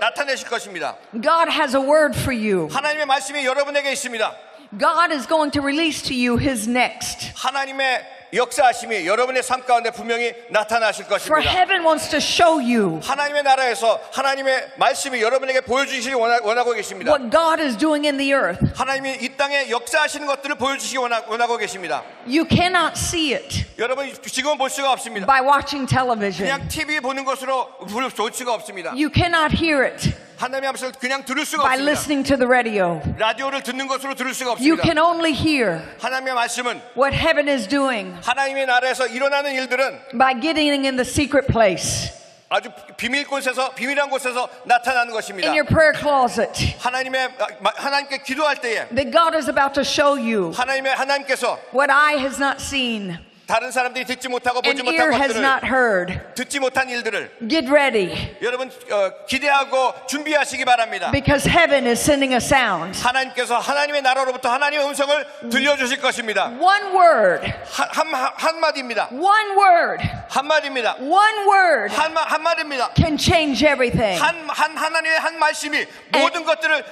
나타내실 것입니다. God has a word for you. 하나님의 말씀이 여러분에게 있습니다. God is going to release to you his next. 하나님의 역사하심이 여러분의 삶 가운데 분명히 나타나실 For 것입니다. heaven wants to show you 하나님의 나라에서 하나님의 말씀이 여러분에게 보여주시기 원하고 계십니다. what God is doing in the earth. 하나님이 이 땅에 역사하시는 것들을 보여주시기 원하고 계십니다. You cannot see it 여러분 지금은 볼 수가 없습니다. by watching television. 그냥 TV 보는 것으로 볼 수가 없습니다. You cannot hear it 하나님의 말씀을 그냥 들을 수가 by 없습니다. listening to the radio. 라디오를 듣는 것으로 들을 수가 You 없습니다. can only hear 하나님의 말씀은 what heaven is doing 하나님의 나라에서 일어나는 일들은 by getting in the secret place, 아주 비밀한 곳에서 나타나는 것입니다. in your prayer closet. 하나님께 기도할 때에 That God is about to show you 하나님께서 what eye has not seen 다른 사람들이 듣지 못하고 보지 and 못한 ear has 것들을 not heard. 듣지 못한 일들을 Get ready, 여러분 기대하고 준비하시기 바랍니다. because heaven is sending a sound. 하나님께서 하나님의 나라로부터 하나님의 음성을 들려주실 것입니다. One word, 한마디입니다. one word, 한마디입니다. one word 한마디입니다. can change everything. 하나님의 한 말씀이 모든 것들을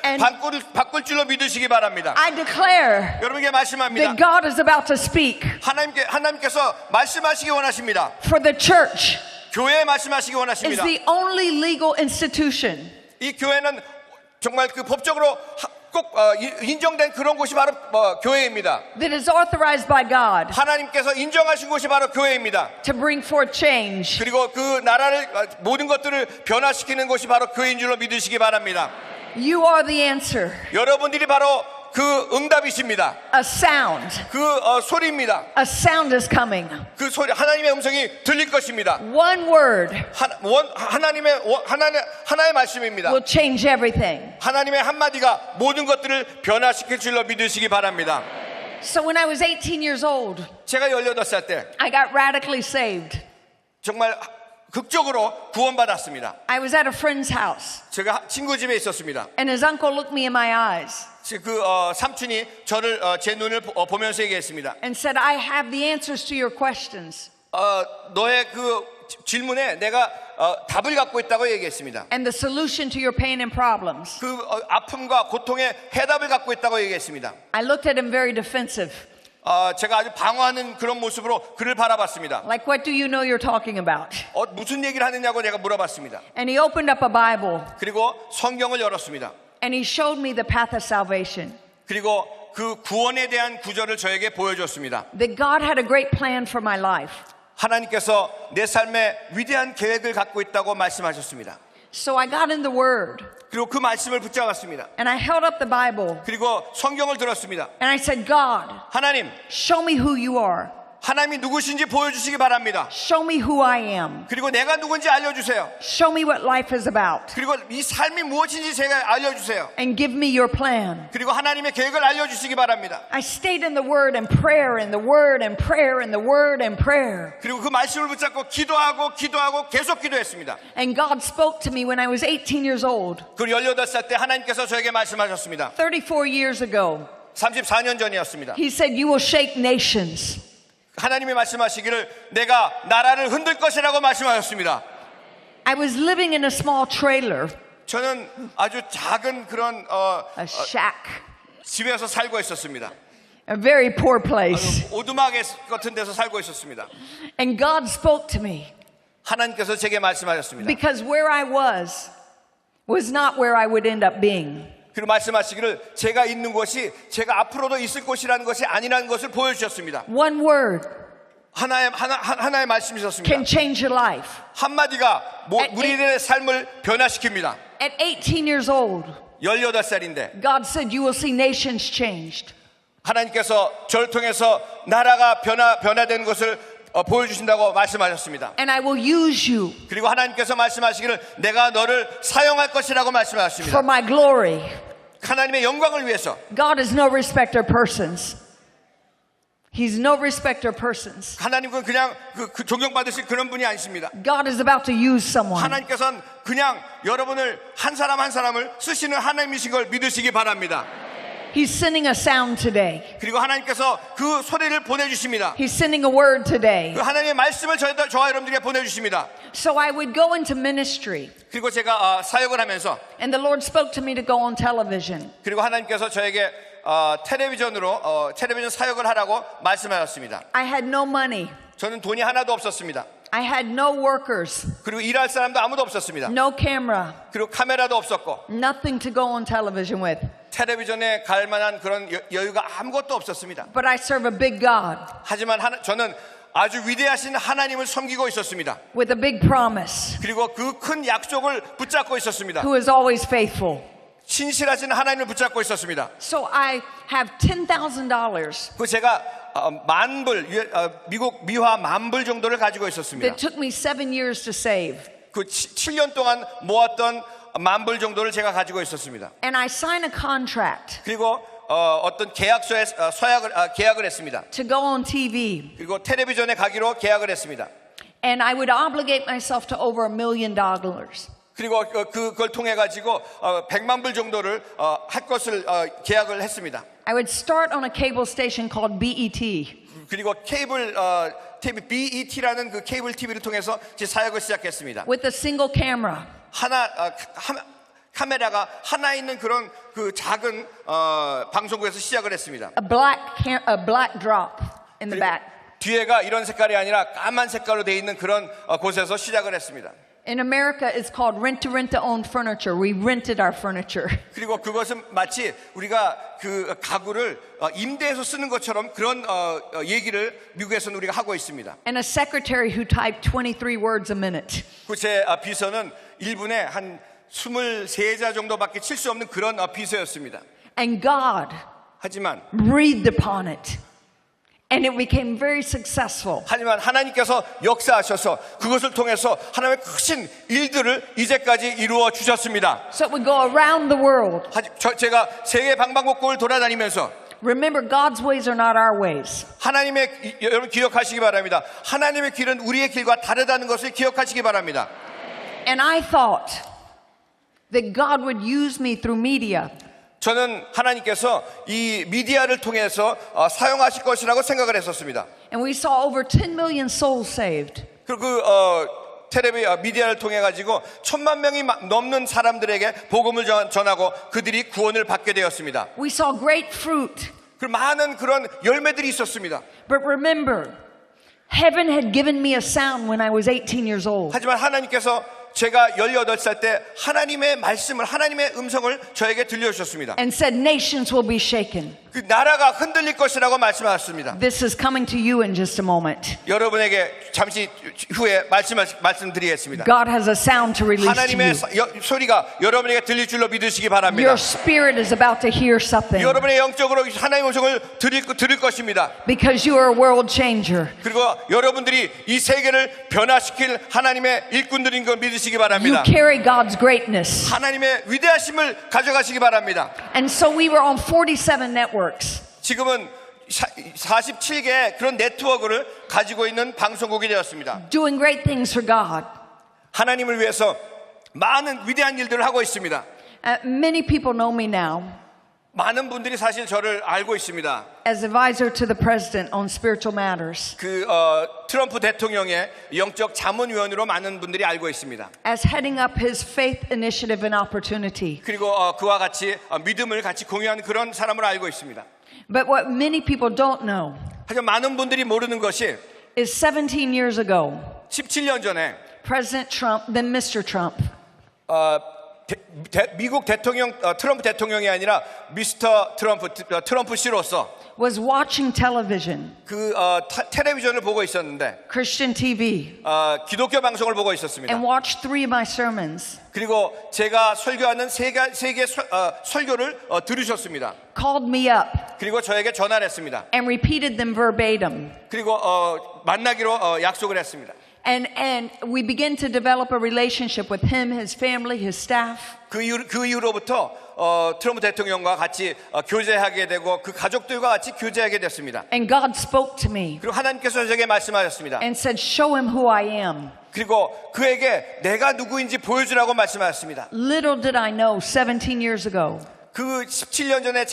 바꿀 줄로 믿으시기 바랍니다. I declare 여러분에게 말씀합니다. that God is about to speak 하나님께서 말씀하시기 원하십니다. for the church. 교회에 말씀하시기 Is 원하십니다. the only legal institution 이 교회는 정말 그 법적으로 꼭 인정된 그런 곳이 바로 교회입니다. that is authorized by God 하나님께서 인정하신 곳이 바로 교회입니다. to bring forth change. 그리고 그 나라를 모든 것들을 변화시키는 곳이 바로 교회인 줄로 믿으시기 바랍니다. You are the answer. 여러분들이 바로 그 응답이십니다. A sound. 그 소리입니다. A sound is coming. 그 소리, 하나님의 음성이 들릴 것입니다. One word 하나의 말씀입니다. will change everything. 하나님의 한마디가 모든 것들을 변화시킬 줄로 믿으시기 바랍니다. So when I was 18 years old, 제가 18살 때 I got radically saved. 정말 극적으로 구원받았습니다. I was at a friend's house, 제가 친구 집에 있었습니다. and his uncle looked me in my eyes 그 삼촌이 저를 제 눈을 보면서 얘기했습니다. and said, I have the answers to your questions. 너의 그 질문에 내가 답을 갖고 있다고 얘기했습니다. And the solution to your pain and problems. 그 아픔과 고통의 해답을 갖고 있다고 얘기했습니다. I looked at him very defensive. 제가 아주 방어하는 그런 모습으로 그를 바라봤습니다. Like, what do you know you're talking about? 무슨 얘기를 하느냐고 내가 물어봤습니다. And he opened up a Bible 그리고 성경을 열었습니다. and he showed me the path of salvation. 그리고 그 구원에 대한 구절을 저에게 보여줬습니다. That God had a great plan for my life. 하나님께서 내 삶에 위대한 계획을 갖고 있다고 말씀하셨습니다. So I got in the Word 그리고 그 말씀을 붙잡았습니다. and I held up the Bible 그리고 성경을 들었습니다. and I said, God, 하나님, show me who you are. 하나님이 누구신지 보여주시기 바랍니다. Show me who I am. 그리고 내가 누군지 알려주세요. Show me what life is about. 그리고 이 삶이 무엇인지 제가 알려주세요. And give me your plan. 그리고 하나님의 계획을 알려주시기 바랍니다. I stayed in the Word and prayer and the Word and prayer and the Word and prayer. 그리고 그 말씀을 붙잡고 기도하고 계속 기도했습니다. And God spoke to me when I was 18 years old. 그리고 18살 때 하나님께서 저에게 말씀하셨습니다. 34 years ago. 34년 전이었습니다. He said, you will shake nations. 하나님이 말씀하시기를 내가 나라를 흔들 것이라고 말씀하셨습니다. I was living in a small trailer, 저는 아주 작은 그런 a shack, 집에서 살고 있었습니다. a very poor place. 오두막 같은 데서 살고 있었습니다. And God spoke to me 하나님께서 제게 말씀하셨습니다. because where I was not where I would end up being. 그리고 말씀하시기를 제가 있는 곳이 제가 앞으로도 있을 곳이라는 것이 아니라는 것을 보여주셨습니다. One word 하나의 말씀이셨습니다. can change your life. 한마디가 우리들의 삶을 변화시킵니다. At 18 years old, 18살인데 God said you will see nations changed. 하나님께서 저를 통해서 나라가 변화되는 것을 보여주신다고 말씀하셨습니다. And I will use you 그리고 하나님께서 말씀하시기를 내가 너를 사용할 것이라고 말씀하셨습니다. for my glory. 하나님의 영광을 위해서. God is no respecter of persons. He's no respecter of persons. 하나님은 그냥 그 존경받으실 그런 분이 아니십니다. God is about to use someone. 하나님께서는 그냥 여러분을 한 사람을 쓰시는 하나님이신 걸 믿으시기 바랍니다. He's sending a sound today. 그리고 하나님께서 그 소리를 보내주십니다. He's sending a word today. 그 하나님의 말씀을 저와 여러분들에게 보내주십니다. So I would go into ministry. 그리고 제가 사역을 하면서 And the Lord spoke to me to go on television. 그리고 하나님께서 저에게 텔레비전으로 텔레비전 사역을 하라고 말씀하셨습니다. I had no money. 저는 돈이 하나도 없었습니다. I had no workers. 그리고 일할 사람도 아무도 없었습니다. No camera. 그리고 카메라도 없었고 Nothing to go on television with. 텔레비전에 갈 만한 그런 여유가 아무것도 없었습니다. But I serve a big God 하지만 저는 아주 위대하신 하나님을 섬기고 있었습니다. with a big promise 그리고 그 큰 약속을 붙잡고 있었습니다. who is always faithful. 신실하신 하나님을 붙잡고 있었습니다. So I have $10,000 그 제가 미국 미화 10,000불 정도를 가지고 있었습니다. that took me 7 years to save. 그 7년 동안 모았던 10,000불 정도를 제가 가지고 있었습니다. And I signed a contract 그리고 어떤 계약서에 계약을 했습니다. to go on TV. 그리고 텔레비전에 가기로 계약을 했습니다. And I would obligate myself to over $1 million. 그리고 그걸 통해 가지고 100만 불 정도를 할 것을 계약을 했습니다. I would start on a cable station called BET. 그리고 케이블 TV BET라는 그 케이블 TV를 통해서 제 사역을 시작했습니다. with a single camera. 카메라가 하나 있는 그런 그 작은 방송국에서 시작을 했습니다. A black drop in the back. 뒤에가 이런 색깔이 아니라 까만 색깔로 돼 있는 그런 곳에서 시작을 했습니다. In America, it's called rent-to-own furniture. We rented our furniture. 그리고 그것은 마치 우리가 그 가구를 임대해서 쓰는 것처럼 그런 얘기를 미국에서는 우리가 하고 있습니다. And a secretary who typed 23 words a minute. 그 제 비서는 1분에 한 23자 정도밖에 칠 수 없는 그런 비서였습니다. And God 하지만 breathed upon it. And it became very successful. 하나님께서 역사하셔서 그것을 통해서 하나님의 크신 일들을 이제까지 이루어 주셨습니다. So it would go around the world. 제가 세계 방방곡곡을 돌아다니면서 Remember, God's ways are not our ways. 하나님의 여러분 기억하시기 바랍니다. 하나님의 길은 우리의 길과 다르다는 것을 기억하시기 바랍니다. And I thought that God would use me through media. 저는 하나님께서 이 미디어를 통해서 사용하실 것이라고 생각을 했었습니다. And we saw over 10 million souls saved. 그리고 미디어를 통해 가지고 1,000만 명이 넘는 사람들에게 복음을 전하고 그들이 구원을 받게 되었습니다. We saw great fruit. 그 많은 그런 열매들이 있었습니다. But remember, heaven had given me a sound when I was 18 years old. 하지만 하나님께서 제가 18살 때 하나님의 말씀을, 하나님의 음성을 저에게 들려주셨습니다. And said nations will be shaken. 그 나라가 흔들릴 것이라고 말씀하셨습니다. This is coming to you in just a moment. 여러분에게 잠시 후에 말씀드리겠습니다. God has a sound to release to 하나님의 you. 소리가 여러분에게 들릴 줄로 믿으시기 바랍니다. Your spirit is about to hear something. 여러분의 영적으로 하나님의 음성을 들을 것입니다. Because you are a world changer. 그리고 여러분들이 이 세계를 변화시킬 하나님의 일꾼들인 걸 믿으시기 바랍니다. You carry God's greatness. 하나님의 위대하심을 가져가시기 바랍니다. And so we were on 47 networks. 지금은 47개의 그런 네트워크를 가지고 있는 방송국이 되었습니다. Doing great things for God. 하나님을 위해서 많은 위대한 일들을 하고 있습니다. Many people know me now 많은 분들이 사실 저를 알고 있습니다. as advisor to the president on spiritual matters. 트럼프 대통령의 영적 자문위원으로 많은 분들이 알고 있습니다. As heading up his faith initiative and opportunity. 그리고 그와 같이 믿음을 같이 공유하는 그런 사람으로 알고 있습니다. But what many people don't know 하지만 많은 분들이 모르는 것이 is 17 years ago, 17년 전에 President Trump, then Mr. Trump, 미국 대통령 트럼프 대통령이 아니라 미스터 트럼프 씨로서 was watching television, 텔레비전을 보고 있었는데 Christian TV, 기독교 방송을 보고 있었습니다. and watched 3 of my sermons. 그리고 제가 설교하는 세 개 설교를 들으셨습니다. Called me up 그리고 저에게 전화를 했습니다. and repeated them verbatim. 그리고 만나기로 약속을 했습니다. And we began to develop a relationship with him, his family, his staff. 그 이후로부터 트럼프 대통령과 같이 교제하게 되고 그 가족들과 같이 교제하게 됐습니다. And God spoke to me 그리고 하나님께서 저에게 말씀하셨습니다. and said, show him who I am. 그리고 그에게 내가 누구인지 보여주라고 말씀하셨습니다. Little did I know 17 years ago 그 17년 전에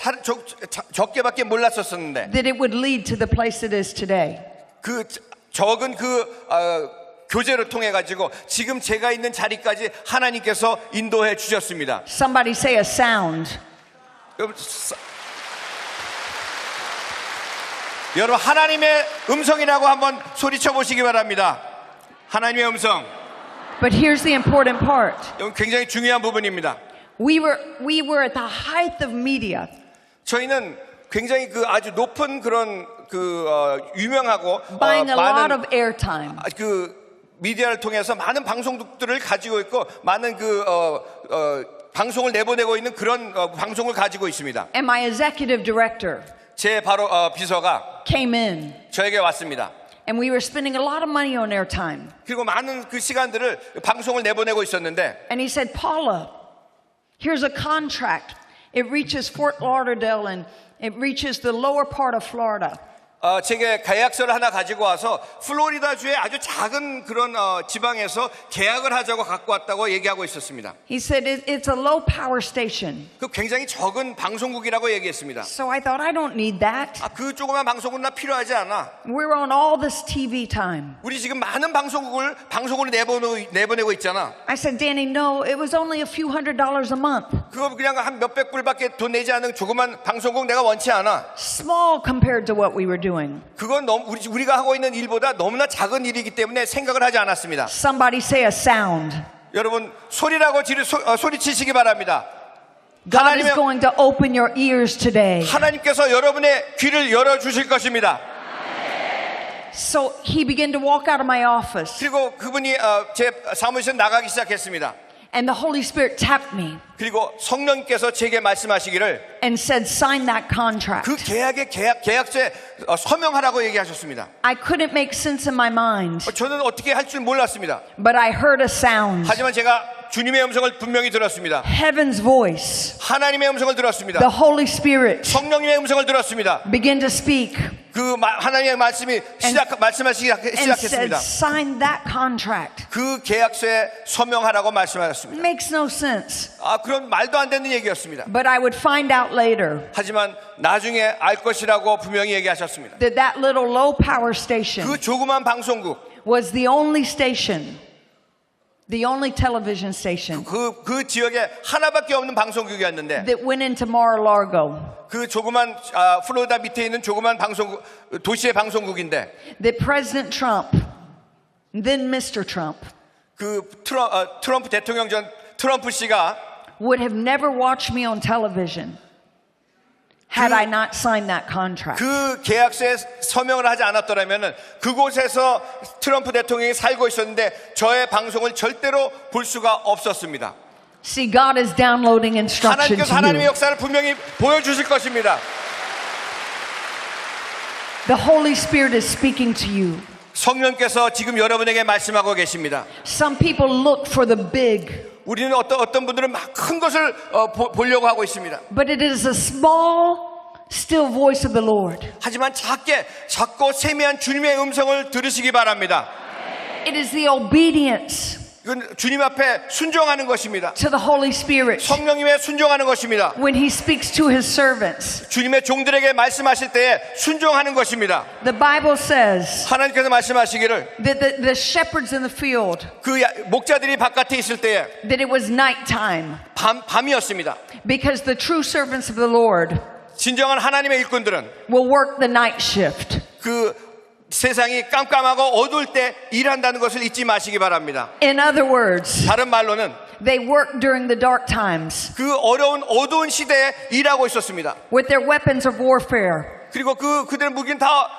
적게밖에 몰랐었는데 that it would lead to the place it is today. 그 적은 교제를 통해 가지고 지금 제가 있는 자리까지 하나님께서 인도해 주셨습니다. Somebody say a sound. 여러분 하나님의 음성이라고 한번 소리쳐 보시기 바랍니다. 하나님의 음성. But here's the important part. 이건 굉장히 중요한 부분입니다. We were at the height of media. 저희는 굉장히 아주 높은 그런 유명하고 Buying a lot 많은 of airtime. 미디어를 통해서 많은 방송국들을 가지고 있고 많은 방송을 내보내고 있는 그런 방송을 가지고 있습니다. And my executive director 제 바로 비서가 came in. 저에게 왔습니다. And we were spending a lot of money on airtime. 그리고 많은 그 시간들을 방송을 내보내고 있었는데 And he said, Paula, here's a contract. It reaches Fort Lauderdale and it reaches the lower part of Florida. 제게 계약서를 하나 가지고 와서 플로리다주의 아주 작은 그런 지방에서 계약을 하자고 갖고 왔다고 얘기하고 있었습니다. He said it's a low power station. 그 굉장히 적은 방송국이라고 얘기했습니다. So I thought I don't need that. 그 조그만 방송국은 나 필요하지 않아. We're on all this TV time. 우리 지금 많은 방송국을 내보내고 있잖아. I said, Danny, no, it was only a few $100s a month. 그거 그냥 한 몇백 불밖에 돈 내지 않은 조그만 방송국 내가 원치 않아. Small compared to what we were doing. 그건 우리가 하고 있는 일보다 너무나 작은 일이기 때문에 생각을 하지 않았습니다. Somebody say a sound. 여러분 소리라고 소리치시기 바랍니다. God is going to open your ears today. 하나님께서 여러분의 귀를 열어주실 것입니다. So he began to walk out of my office. 그리고 그분이 제 사무실에 나가기 시작했습니다. And the Holy Spirit tapped me 그리고 성령께서 제게 말씀하시기를 and said, sign that contract. 그 계약의 계약서에 서명하라고 얘기하셨습니다. I couldn't make sense in my mind, 저는 어떻게 할 줄 몰랐습니다. but I heard a sound. 하지만 제가 주님의 음성을 분명히 들었습니다. Heaven's voice, 하나님의 음성을 들었습니다. the Holy Spirit 성령님의 음성을 들었습니다. began to speak 하나님의 말씀이 말씀하시기 and said, 시작했습니다. sign that contract. 그 계약서에 서명하라고 말씀하셨습니다. Makes no sense, 그런 말도 안 되는 얘기였습니다. but I would find out later 하지만 나중에 알 것이라고 분명히 얘기하셨습니다. that that little low power station 그 조그만 방송국, was the only station, the only television station 그 지역에 하나밖에 없는 방송국이었는데 that went into Mar-a-Lago, 그 조그만 플로리다 밑에 있는 조그만 방송국, 도시의 방송국인데 that President Trump, then Mr. Trump, 그 트럼프 대통령 전 트럼프 씨가 would have never watched me on television had I not signed that contract. 그 계약서에 서명을 하지 않았더라면은 그곳에서 트럼프 대통령이 살고 있었는데 저의 방송을 절대로 볼 수가 없었습니다. See, God is downloading instruction 하나님께서 to 하나님의 you. 역사를 분명히 보여주실 것입니다. The Holy Spirit is speaking to you. 성령께서 지금 여러분에게 말씀하고 계십니다. Some people look for the big, 우리는 어떤 분들은 막 큰 것을 보려고 하고 있습니다. but it is a small, still voice of the Lord. 하지만 작고 세미한 주님의 음성을 들으시기 바랍니다. It is the obedience 이건 주님 앞에 순종하는 것입니다. to the Holy Spirit 성령님의 순종하는 것입니다. when He speaks to His servants. 주님의 종들에게 말씀하실 때에 순종하는 것입니다. The Bible says 하나님께서 말씀하시기를 that the shepherds in the field, 그 목자들이 바깥에 있을 때에 that it was nighttime, 밤이었습니다. because the true servants of the Lord 진정한 하나님의 일꾼들은 will work the night shift. 그 세상이 깜깜하고 어두울 때 일한다는 것을 잊지 마시기 바랍니다. In other words, 다른 말로는 they work during the dark times 그 어두운 시대에 일하고 있었습니다. with their weapons of warfare, 그리고 그들의 무기는 다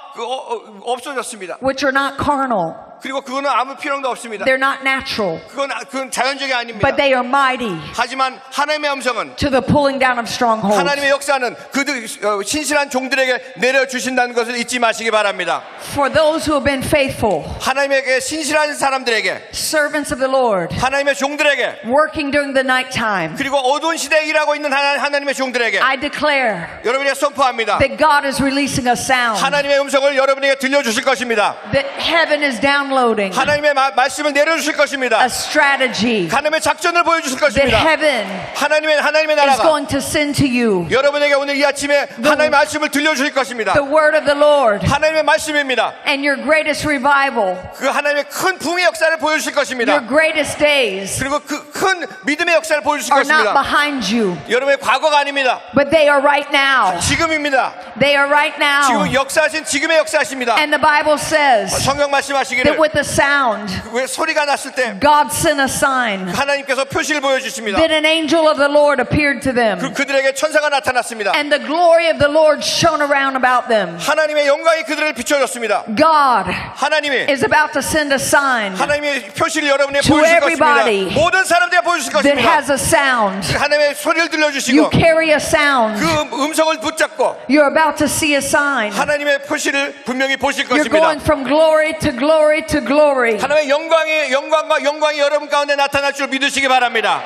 없어졌습니다. which are not carnal. 그리고 그거는 아무 필요도 없습니다. They're not natural, 그건 자연적이 아닙니다. but they are mighty 하지만 하나님의 음성은 to the pulling down of strongholds. 하나님의 역사는 그들 신실한 종들에게 내려주신다는 것을 잊지 마시기 바랍니다. For those who have been faithful, 하나님에게 신실한 사람들에게, servants of the Lord, 하나님의 종들에게, working during the night time, 그리고 어두운 시대에 일하고 있는 하나님의 종들에게 I declare 여러분에게 선포합니다. that God is releasing a sound, 하나님의 음성을 여러분에게 들려주실 것입니다. that heaven is downloading 하나님의 말씀을 내려주실 것입니다. a strategy 하나님의 작전을 보여주실 that 것입니다. heaven 하나님의 is 나라가 going to send to you. 여러분에게 오늘 이 아침에 하나님의 말씀을 들려주실 것입니다. The word of the Lord 하나님의 말씀입니다. and your greatest revival, 그 하나님의 큰 부흥의 역사를 보여주실 것입니다. your greatest days 그리고 그 큰 믿음의 역사를 보여주실 are not 것입니다. behind you, 여러분의 과거가 아닙니다. but they are right now. 지금입니다. They are right now. 지금 역사하신 지금의 역사하십니다. And the Bible says 성경 that 말씀하시기를 with the sound, 왜 소리가 났을 때 God sent a sign 하나님께서 표시를 보여주십니다. that an angel of the Lord appeared to them, 그들에게 천사가 나타났습니다. and the glory of the Lord shone around about them. 하나님의 영광이 그들을 비춰줬습니다. God 하나님이 is about to send a sign 하나님의 표시를 여러분에게 to 보여주실 everybody 것입니다. 모든 사람들에게 보여주실 that 것입니다. has a sound. 하나님의 소리를 You 들려주시고 carry a sound. 그 음성을 붙잡고 You're about to see a sign. 하나님의 표시를 분명히 보실 You're 것입니다. going from glory to glory to glory. 하나님의 영광이 여러분 가운데 나타날 줄 믿으시기 바랍니다.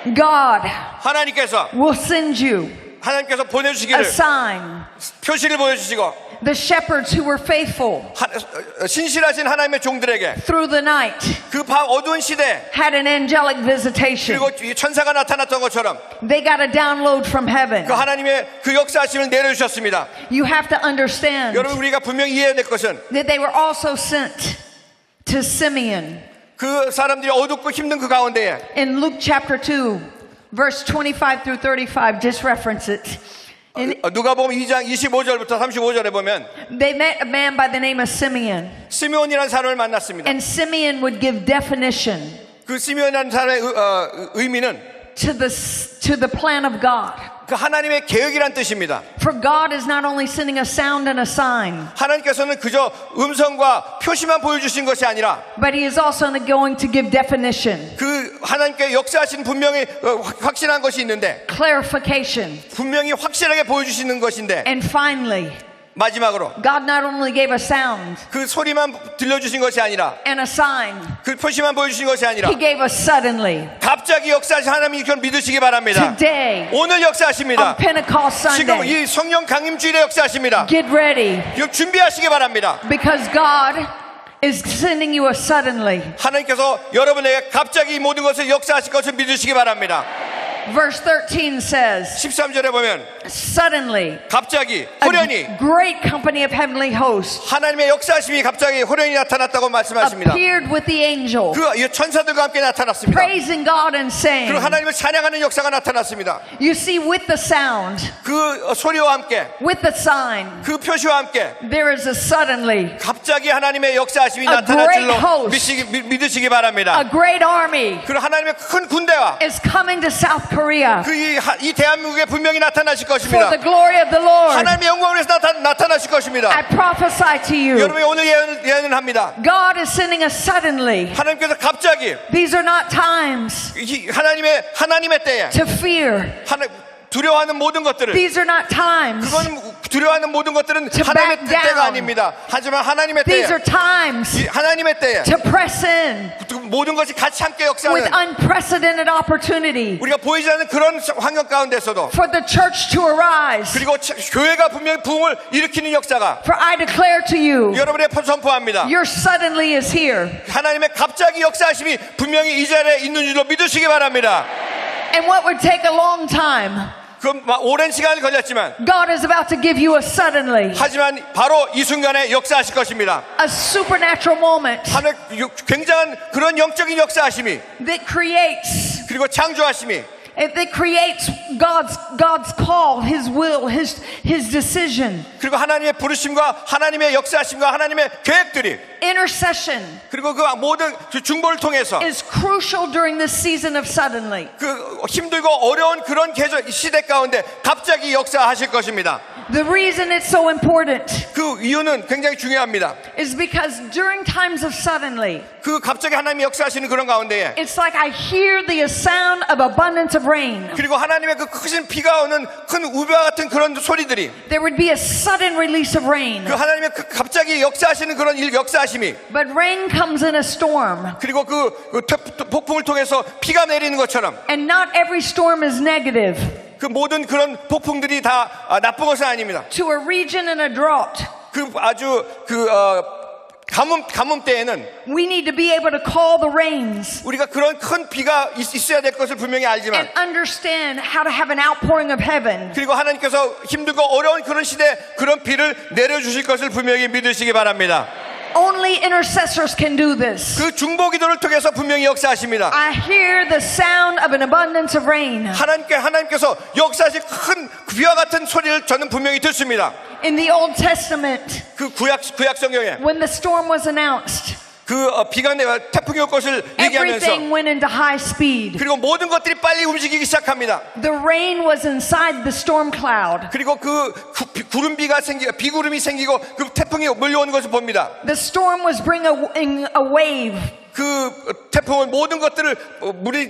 God 하나님께서 will send you a 보내주시기를 sign. 표시를 보여주시고 The shepherds who were faithful 신실하신 하나님의 종들에게 through the night 그 밤 어두운 시대 had an angelic visitation. 그리고 이 천사가 나타났던 것처럼 They got a download from heaven. 그 하나님의 그 역사하심을 내려주셨습니다. You have to understand 여러분 우리가 분명히 이해해야 될 것은 that they were also sent to Simeon. 그 사람들이 어둡고 힘든 그 가운데에 In Luke chapter 2, verse 25 through 35, just reference it. 누가복음 2장 25절부터 35절에 보면 They met a man by the name of Simeon. 시므온이라는 사람을 만났습니다. And Simeon would give definition 그 시므온이라는 사람의 의미는 to the plan of God. 그 하나님의 계획이란 뜻입니다. For God is not only sending a sound and a sign, 하나님께서는 그저 음성과 표시만 보여주신 것이 아니라 but He is also going to give definition. 그 하나님께 역사하신 분명히 확신한 것이 있는데 clarification. 분명히 확실하게 보여주시는 것인데 And finally, 마지막으로 God not only gave a sound 그 소리만 들려주신 것이 아니라 and a sign, 그 표시만 보여주신 것이 아니라 He gave us suddenly. 갑자기 역사하신 하나님이 그걸 믿으시기 바랍니다. Today, 오늘 역사하십니다. on Pentecost 지금 Sunday, 이 성령 강림주일에 역사하십니다. get ready 이거 준비하시기 바랍니다. because God is sending you a suddenly. 하나님께서 여러분에게 갑자기 이 모든 것을 역사하실 것을 믿으시기 바랍니다. Verse 13 says, 13절에 보면 suddenly, 갑자기 a 호련히 great company of heavenly hosts 하나님의 역사하심이 갑자기 호련히 나타났다고 말씀하십니다. appeared with the angel, 그 천사들과 함께 나타났습니다. praising God and saying, 그리고 하나님을 찬양하는 역사가 나타났습니다. you see, with the sound, 그 소리와 함께 with the sign, 그 표시와 함께 there is a suddenly, 갑자기 하나님의 역사하심이 A 나타날 great 줄로 host. 믿으시기 바랍니다. a great army 그리고 하나님의 큰 군대와 is coming to South Korea 이 대한민국에 분명히 나타나실 for 것입니다. the glory of the Lord. 하나님의 영광을 위해서 나타나실 것입니다. I prophesy to you, 여러분이 오늘 예언을 합니다. God is sending us suddenly. 하나님께서 갑자기 These are not times 하나님의 때에 to fear. 두려워하는 모든 것들을 These are not times. 그건 두려워하는 모든 것들은 To 하나님의 back down. 때가 아닙니다. 하지만 하나님의 때에 These are times 하나님의 때에 to press in 모든 것이 같이 함께 with 역사하는 unprecedented opportunity 우리가 보이지 않는 그런 환경 가운데서도 for the church to arise. 그리고 교회가 분명히 부흥을 일으키는 역사가 For I declare to you, 여러분의 선포합니다. your suddenly is here. 하나님의 갑자기 역사하심이 분명히 이 자리에 있는 줄로 믿으시기 바랍니다. And what would take a long time, 그 오랜 시간이 걸렸지만 God is about to give you a suddenly, 하지만 바로 이 순간에 역사하실 것입니다. a supernatural moment 하늘 굉장한 그런 영적인 역사하심이 that creates, 그리고 창조하심이 that creates God's call, His will, His decision. 그리고 하나님의 부르심과 하나님의 역사하심과 하나님의 계획들이 Intercession 그리고 그 모든 중보를 통해서 is crucial during this season of suddenly. 그 힘들고 어려운 그런 시대 가운데 갑자기 역사하실 것입니다. The reason it's so important 그 이유는 굉장히 중요합니다. is because during times of suddenly, 그 갑자기 하나님이 역사하시는 그런 가운데에 it's like I hear the sound of abundance of rain. 그리고 하나님의 그 크신 비가 오는 큰 우배와 같은 그런 소리들이 There would be a sudden release of rain. 그 하나님의 그 갑자기 역사하시는 그런 역사하심이 But rain comes in a storm. 그리고 그 폭풍을 통해서 비가 내리는 것처럼 And not every storm is negative. 그 모든 그런 폭풍들이 다 나쁜 것은 아닙니다. To a region in a drought, 그 아주 가뭄 때에는 we need to be able to call the rains 우리가 그런 큰 비가 있어야 될 것을 분명히 알지만 and understand how to have an outpouring of heaven. 그리고 하나님께서 힘들고 어려운 그런 시대에 그런 비를 내려주실 것을 분명히 믿으시기 바랍니다. Only intercessors can do this. 그 중보 기도를 통해서 분명히 역사하십니다. I hear the sound of an abundance of rain. 하나님께서 역사하실 큰 비와 같은 소리를 저는 분명히 듣습니다. In the Old Testament, 그 구약 성경에 when the storm was announced, 그 비가 태풍이 올 것을 얘기하면서 everything went into high speed. 그리고 모든 것들이 빨리 움직이기 시작합니다. The rain was inside the storm cloud. 그리고 비구름이 생기고 그 태풍이 몰려오는 것을 봅니다. The storm was bringing a wave 그 태풍은 모든 것들을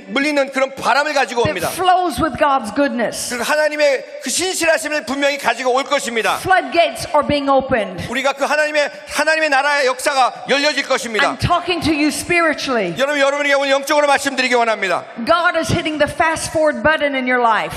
물리는 그런 바람을 가지고 that 옵니다. flows with God's goodness. 그 하나님의 그 신실하심을 분명히 가지고 올 것입니다. Floodgates are being opened. 우리가 그 하나님의 나라의 역사가 열려질 것입니다. I'm talking to you spiritually. 여러분에게 오늘 영적으로 말씀드리기 원합니다. God is hitting the fast forward button in your life.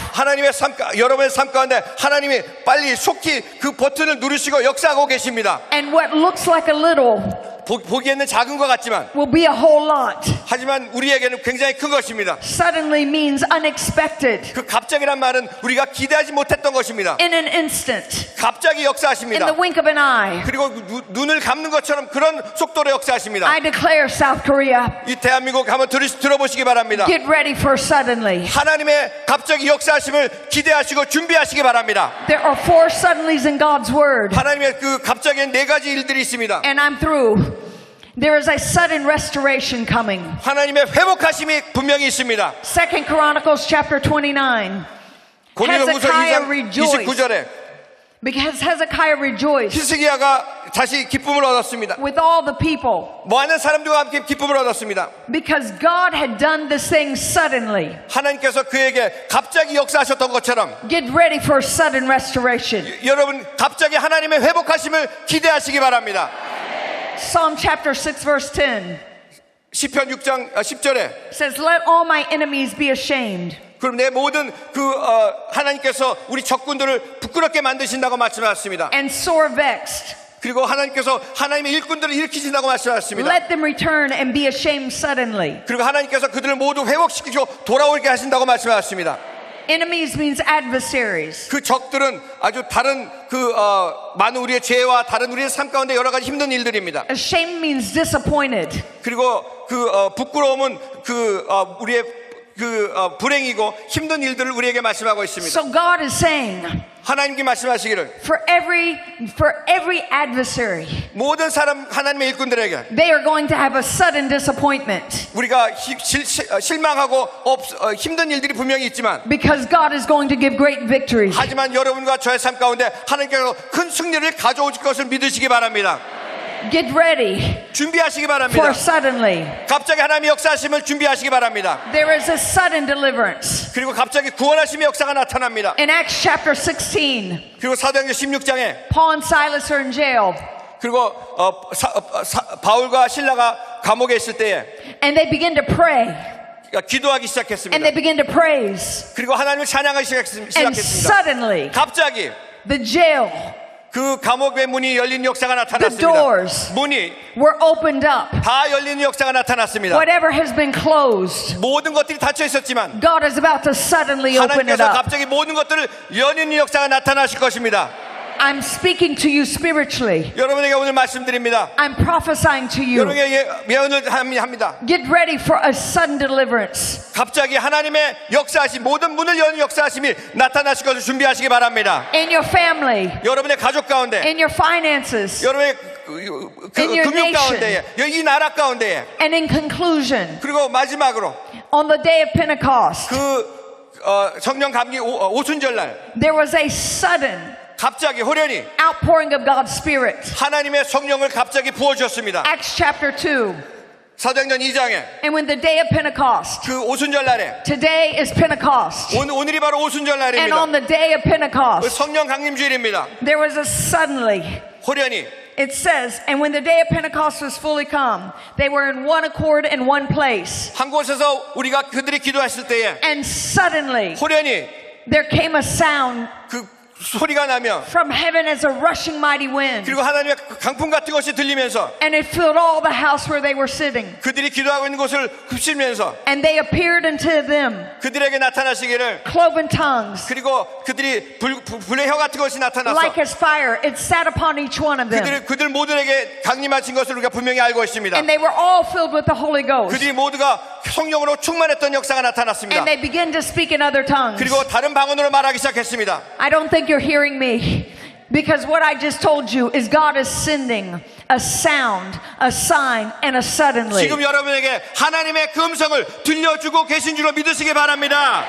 여러분의 삶 가운데 하나님이 빨리 속히 그 버튼을 누르시고 역사하고 계십니다. And what looks like a little 보기에는 작은 것 같지만 will be a whole lot. 하지만 우리에게는 굉장히 큰 것입니다. Suddenly means unexpected. 그 갑자기란 말은 우리가 기대하지 못했던 것입니다. In an instant. 갑자기 In 역사하십니다. the wink of an eye. 그리고 눈을 감는 것처럼 그런 속도로 역사하십니다. I declare South Korea, 이 대한민국 한번 들어보시기 바랍니다. get ready for suddenly. 하나님의 갑자기 역사하심을 기대하시고 준비하시기 바랍니다. There are 4 suddenlies in God's word. 하나님의 그 갑자기엔 4가지 일들이 있습니다. And I'm through. There is a sudden restoration coming. 하나님의 회복하심이 분명히 있습니다. 2 Chronicles chapter 29. 고린도후서 Hezekiah 2장 rejoiced 29절에 because Hezekiah rejoiced 히스기야가 다시 기쁨을 얻었습니다. with all the people 많은 사람들과 함께 기쁨을 얻었습니다. because God had done this thing suddenly. 하나님께서 그에게 갑자기 역사하셨던 것처럼 Get ready for sudden restoration. 여러분 갑자기 하나님의 회복하심을 기대하시기 바랍니다. Psalm chapter 6 verse 10 시편 6장 10절에 says, "Let all my enemies be ashamed." 그럼 내 모든 하나님께서 우리 적군들을 부끄럽게 만드신다고 말씀하셨습니다. And sore vexed. 그리고 하나님께서 하나님의 일꾼들을 일으키신다고 말씀하셨습니다. Let them return and be ashamed suddenly. 그리고 하나님께서 그들을 모두 회복시키고 돌아오게 하신다고 말씀하셨습니다. Enemies means adversaries. 그 적들은 아주 다른 많은 우리의 죄와 다른 우리의 삶 가운데 여러 가지 힘든 일들입니다. Ashamed means disappointed. 그리고 부끄러움은 우리의 불행이고 힘든 일들을 우리에게 말씀하고 있습니다. So God is saying, 하나님께 말씀하시기를 for every adversary, 모든 사람 하나님의 일꾼들에게 they are going to have a sudden disappointment 우리가 실망하고 힘든 일들이 분명히 있지만 because God is going to give great victories. 하지만 여러분과 저의 삶 가운데 하나님께서 큰 승리를 가져오실 것을 믿으시기 바랍니다. Get ready 준비하시기 바랍니다. for suddenly. 갑자기 하나님의 역사하심을 준비하시기 바랍니다. There is a sudden deliverance. 그리고 갑자기 구원하심의 역사가 나타납니다. In Acts chapter 16, 그리고 사도행전 16장에 Paul and Silas are in jail 그리고 바울과 실라가 감옥에 있을 때에 and they begin to pray 기도하기 and 시작했습니다. they begin to praise. 그리고 하나님을 찬양하기 And 시작했습니다. suddenly, 갑자기 the jail 그 감옥의 문이 열린 역사가 The 나타났습니다. doors 문이 were opened up. 다 열리는 역사가 나타났습니다. Whatever has been closed, 모든 것들이 닫혀 있었지만 God is about to suddenly open it 하나님께서 up. 갑자기 모든 것들을 여는 역사가 나타나실 것입니다. I'm speaking to you spiritually. 여러분에게 오늘 말씀드립니다. I'm prophesying to you. 여러분에게 예언을 합니다. Get ready for a sudden deliverance. 갑자기 하나님의 역사하심, 모든 문을 여는 역사하심이 나타나실 것을 준비하시기 바랍니다. In your family, 여러분의 가족 가운데, in your finances, 여러분의 In your 금융 nation. 가운데에, 이 나라 가운데에, and in conclusion, 그리고 마지막으로 on the day of Pentecost, 성령 감기 오순절날 there was a sudden 갑자기 호련히 outpouring of God's Spirit. 하나님의 성령을 갑자기 부어주었습니다. Acts chapter 2. 사도행전 2장에 And when the day of Pentecost, 그 오순절날에 today is Pentecost. 오늘이 바로 And 오순절날입니다. on the day of 그 Pentecost, 성령 강림주일입니다. there was a suddenly. 호련히 It says, and when the day of Pentecost was fully come, they were in one accord in one place. 한 곳에서 우리가 그들이 기도했을 때에 And suddenly, 호련히 there came a sound 그 소리가 나며 from heaven as a rushing mighty wind. 그리고 하나님의 강풍 같은 것이 들리면서 And it filled all the house where they were sitting. 그들이 기도하고 있는 곳을 흡수면서 And they appeared unto them, 그들에게 나타나시기를 cloven tongues, 그리고 그들이 불의 혀 같은 것이 나타나서 like as fire. It sat upon each one of them. 그들 모두에게 강림하신 것을 우리가 분명히 알고 있습니다. And they were all filled with the Holy Ghost. 그들이 모두가 성령으로 충만했던 역사가 나타났습니다. And they began to speak in other tongues. 그리고 다른 방언으로 말하기 시작했습니다. I don't think you're hearing me. Because what I just told you is God is sending a sound, a sign, and a suddenly. 지금 여러분에게 하나님의 그 음성을 들려주고 계신 줄로 믿으시기 바랍니다.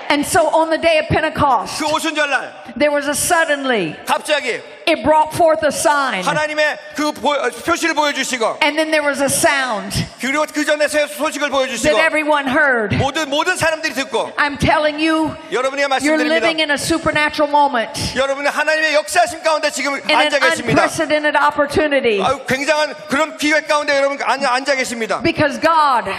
And so on the day of Pentecost, 그 오순절날 there was a suddenly. 갑자기 It brought forth a sign. 하나님의 그 표시를 보여주시고 And then there was a sound 그리고 그 전에 소식을 that 보여주시고 everyone heard. 모든 사람들이 듣고 I'm telling you, 여러분에게 you're living 말씀드립니다. in a supernatural moment. 여러분은 하나님의 역사하심 가운데 지금 In an 앉아 계십니다. unprecedented opportunity. 굉장한 그런 기회 가운데 여러분 앉아 계십니다. Because God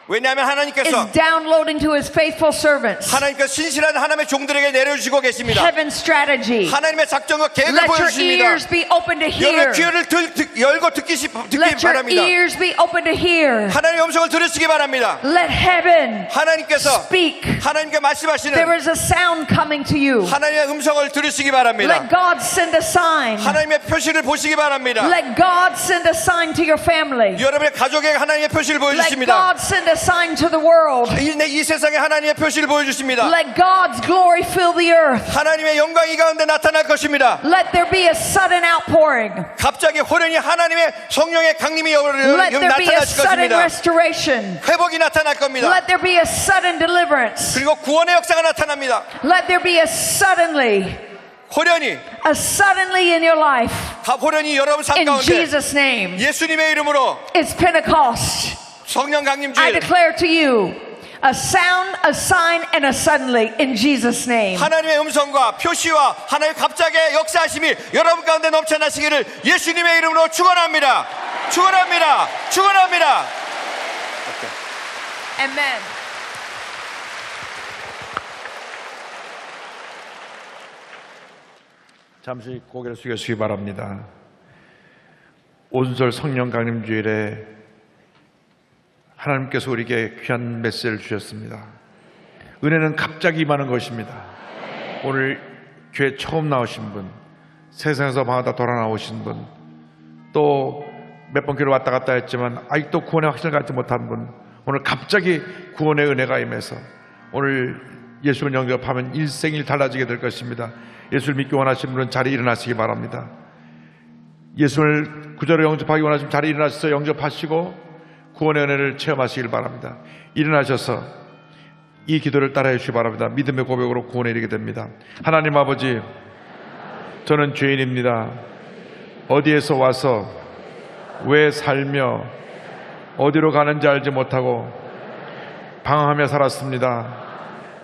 왜냐하면 is 하나님께서 downloading to his faithful servants 신실한 하나님의 종들에게 내려주시고 계십니다. heaven's strategy. 하나님의 작전과 계획을 Let your 보여주십니다. ears be open to hear. 여러분의 귀를 열고 듣기 Let your 바랍니다. ears be open to hear. 하나님의 음성을 들으시기 바랍니다. Let heaven 하나님께서 speak. 하나님께 말씀하시는 There is a sound coming to you. 하나님의 음성을 들으시기 바랍니다. Let God send a sign. 하나님의 표시를 보시기 바랍니다. Let God send a sign to your family. 여러분의 가족에게 하나님의 표시를 Let 보여주십니다. God send a sign to the world. 이 세상에 하나님의 표시를 보여주십니다. Let God's glory fill the earth. 하나님의 영광이 가운데 나타날 것입니다. Let there be a sudden outpouring. 갑자기 호련히 하나님의 성령의 강림이 Let there be a 나타나실 sudden 것입니다. restoration. 회복이 나타날 겁니다. Let there be a sudden deliverance. 그리고 구원의 역사가 나타납니다. Let there be a suddenly. 호련히 a suddenly in your life. 호련히 여러분 삶 In 가운데 Jesus' name. 예수님의 이름으로 It's Pentecost. 성령 I 강림주일 declare to you a sound, a sign, and a suddenly in Jesus' name. 하나님의 음성과 표시와 하나님의 갑자기의 역사하심이 여러분 가운데 넘쳐나시기를 예수님의 이름으로 축원합니다. 축원합니다. 축원합니다. Amen. 잠시 고개를 숙여주시기 바랍니다. 오순절 성령 강림주일에 하나님께서 우리에게 귀한 메시지를 주셨습니다. 은혜는 갑자기 임하는 것입니다. 오늘 교회 처음 나오신 분, 세상에서 방하다 돌아 나오신 분, 또 몇 번 교회를 왔다 갔다 했지만 아직도 구원의 확신을 갖지 못한 분, 오늘 갑자기 구원의 은혜가 임해서 오늘 예수를 영접하면 일생일 달라지게 될 것입니다. 예수를 믿기 원하시는 분은 자리에 일어나시기 바랍니다. 예수를 구주로 영접하기 원하시면 자리에 일어나셔서 영접하시고 구원의 은혜를 체험하시길 바랍니다. 일어나셔서 이 기도를 따라해 주시기 바랍니다. 믿음의 고백으로 구원에 이르게 됩니다. 하나님 아버지, 저는 죄인입니다. 어디에서 와서 왜 살며 어디로 가는지 알지 못하고 방황하며 살았습니다.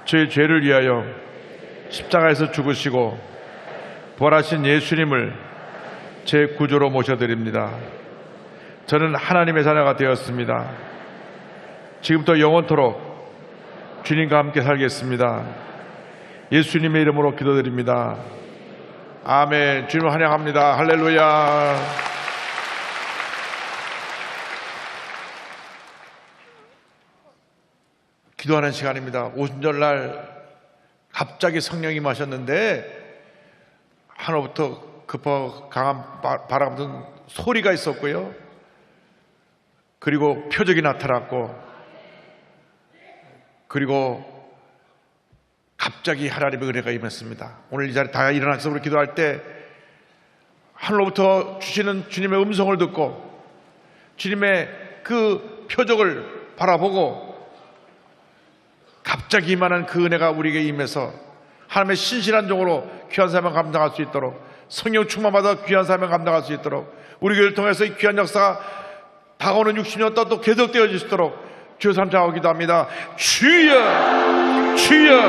저의 죄를 위하여 십자가에서 죽으시고 부활하신 예수님을 제 구주로 모셔드립니다. 저는 하나님의 자녀가 되었습니다. 지금부터 영원토록 주님과 함께 살겠습니다. 예수님의 이름으로 기도드립니다. 아멘. 주님을 환영합니다. 할렐루야. 기도하는 시간입니다. 오순절날 갑자기 성령이 임하셨는데 하늘부터 급하고 강한 바람 같은 소리가 있었고요. 그리고 표적이 나타났고, 그리고 갑자기 하나님의 은혜가 임했습니다. 오늘 이 자리에 다 일어나서 우리 기도할 때 하늘로부터 주시는 주님의 음성을 듣고 주님의 그 표적을 바라보고 갑자기 임하는 그 은혜가 우리에게 임해서 하나님의 신실한 종으로 귀한 사명을 감당할 수 있도록, 성령 충만받아 귀한 사명을 감당할 수 있도록, 우리 교회를 통해서 이 귀한 역사가 다가오는 60년 동안 또 계속되어질 수 있도록 주여 삼창하고 기도합니다. 주여, 주여,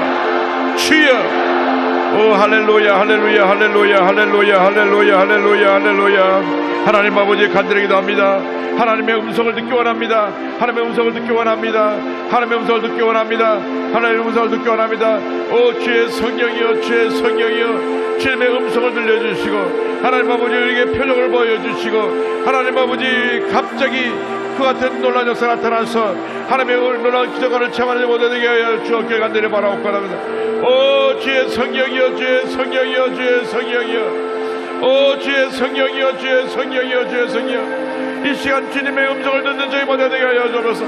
주여. 오 할렐루야, 할렐루야, 할렐루야, 할렐루야, 할렐루야, 할렐루야, 할렐루야. 하나님 아버지 간절히 기도합니다. 하나님의 음성을 듣기 원합니다. 하나님의 음성을 듣기 원합니다. 하나님의 음성을 듣기 원합니다. 하나님의 음성을 듣기 원합니다. 오 주의 성령이여, 주의 성령이여, 주님의 음성을 들려주시고 하나님 아버지 우리에게 표적을 보여주시고 하나님 아버지 갑자기 그 같은 놀라운 역사가 나타나서 하나님의 놀라운 기적을 체험하지 못하게 하여 주옵게 간절히 바라옵고 합니다. 오 주의 성령이여, 주의 성령이여, 주의 성령이여, 오 주의 성령이여, 주의 성령이여, 주의 성령. 이 시간 주님의 음성을 듣는 저희 모두에게 하여 주옵소서.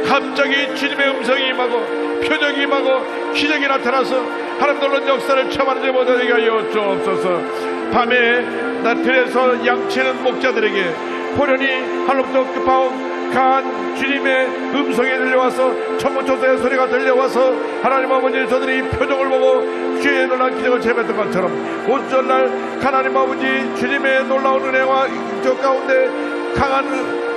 갑자기 주님의 음성이 임하고 표적이 임하고 기적이 나타나서 하나님 놀라운 역사를 체험하는 저희 모두에게 하여 주옵소서. 밤에 나들에서 양치는 목자들에게 호련히 하늘부터 급하고 강한 주님의 음성이 들려와서 천문초소의 소리가 들려와서 하나님 아버지 저들이 표적을 보고 주의 놀라운 기적을 체험했던 것처럼 오순절날 하나님 아버지 주님의 놀라운 은혜와 저 가운데 강한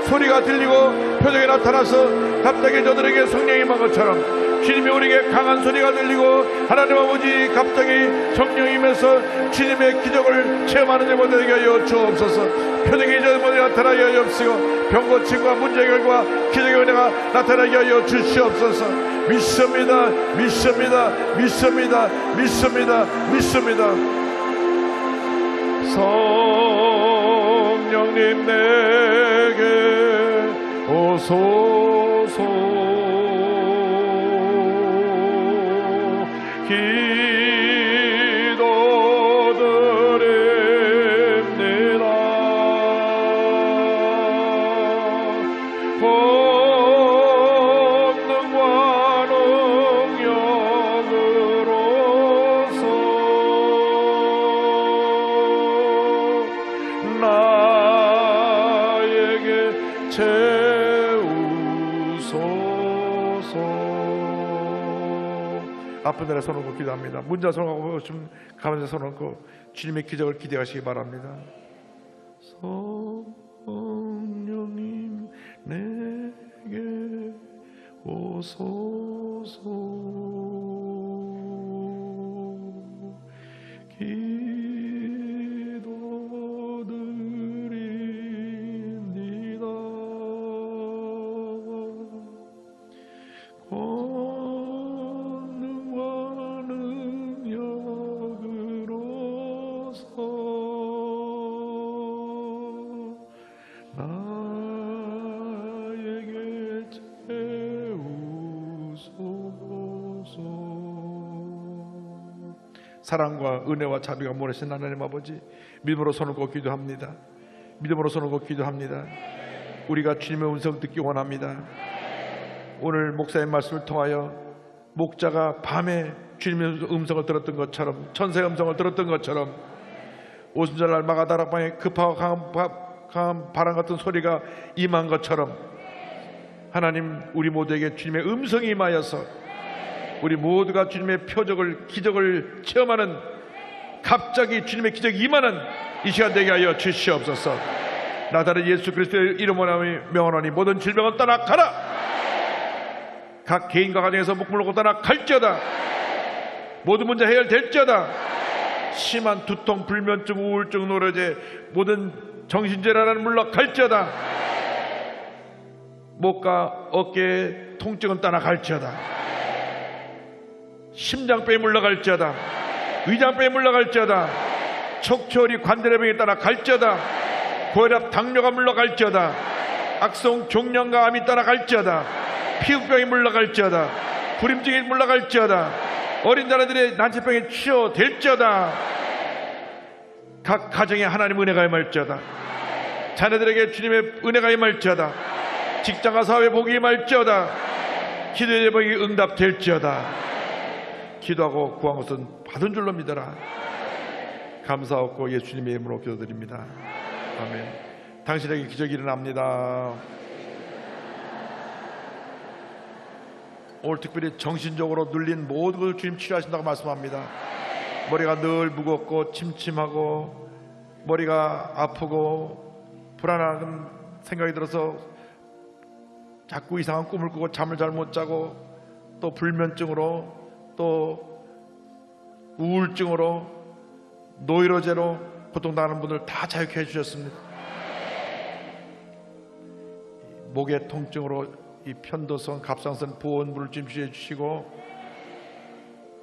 소리가 들리고 표적이 나타나서 갑자기 저들에게 성령이 임한 것처럼 주님이 우리에게 강한 소리가 들리고 하나님 아버지 갑자기 성령이 임해서 주님의 기적을 체험하는 자들에게 하여 주옵소서. 표적이 저들에게 나타나게 하여 주옵시고 병고침과 문제 결과 기적의 은혜가 나타나게 하여 주시옵소서. 믿습니다, 믿습니다, 믿습니다, 믿습니다, 믿습니다. 성령님 내게 오소서. 기도드립니다. 권능과 능력으로서 나에게 채우소서. 아픈 데에 손 얹고 기도합니다. 문자 손 얹고 좀 가만히 손 얹고 주님의 기적을 기대하시기 바랍니다. 성령님 내게 오소서. 기도드립니다. 권능과 능력으로서 나에게 채우소서. 사랑과 은혜와 자비가 모르신 하나님 아버지, 믿음으로 손을 꽂고 기도합니다. 믿음으로 손을 꽂고 기도합니다. 우리가 주님의 음성 듣기 원합니다. 오늘 목사의 말씀을 통하여 목자가 밤에 주님의 음성을 들었던 것처럼, 천사의 음성을 들었던 것처럼, 오순절날 마가다락방에 급하고 강한 바람 같은 소리가 임한 것처럼 하나님, 우리 모두에게 주님의 음성이 임하여서 우리 모두가 주님의 표적을, 기적을 체험하는, 갑자기 주님의 기적이 임하는 이 시간 되게 하여 주시옵소서. 나사렛 예수 그리스도의 이름으로 명하노니 모든 질병은 떠나가라. 각 개인과 가정에서 묶음을 놓고 떠나갈지어다. 모든 문제 해결될지어다. 심한 두통, 불면증, 우울증, 노려제, 모든 정신질환은 물러갈지어다. 목과 어깨의 통증은 떠나갈지어다. 심장병이 물러갈지어다. 위장병이 물러갈지어다. 척추리 관절병이 떠나갈지어다. 고혈압, 당뇨가 물러갈지어다. 악성 종양과 암이 떠나갈지어다. 피부병이 물러갈지어다. 불임증이 물러갈지어다. 어린 자녀들의 난치병이 치유될지어다. 각 가정에 하나님 은혜가 임할지어다. 자녀들에게 주님의 은혜가 임할지어다. 직장과 사업에 복이 임할지어다. 기도의 제목이 응답될지어다. 기도하고 구한 것은 받은 줄로 믿어라. 감사하고 예수님의 이름으로 기도드립니다. 아멘. 당신에게 기적이 일어납니다. 오늘 특별히 정신적으로 눌린 모든 것을 주님 치료하신다고 말씀합니다. 머리가 늘 무겁고 침침하고 머리가 아프고 불안한 생각이 들어서 자꾸 이상한 꿈을 꾸고 잠을 잘 못 자고 또 불면증으로 또 우울증으로 노이로제로 고통당하는 분들 다 자유케 해주셨습니다. 목의 통증으로 이 편도성, 갑상선, 보온물을 좀 치료해 주시고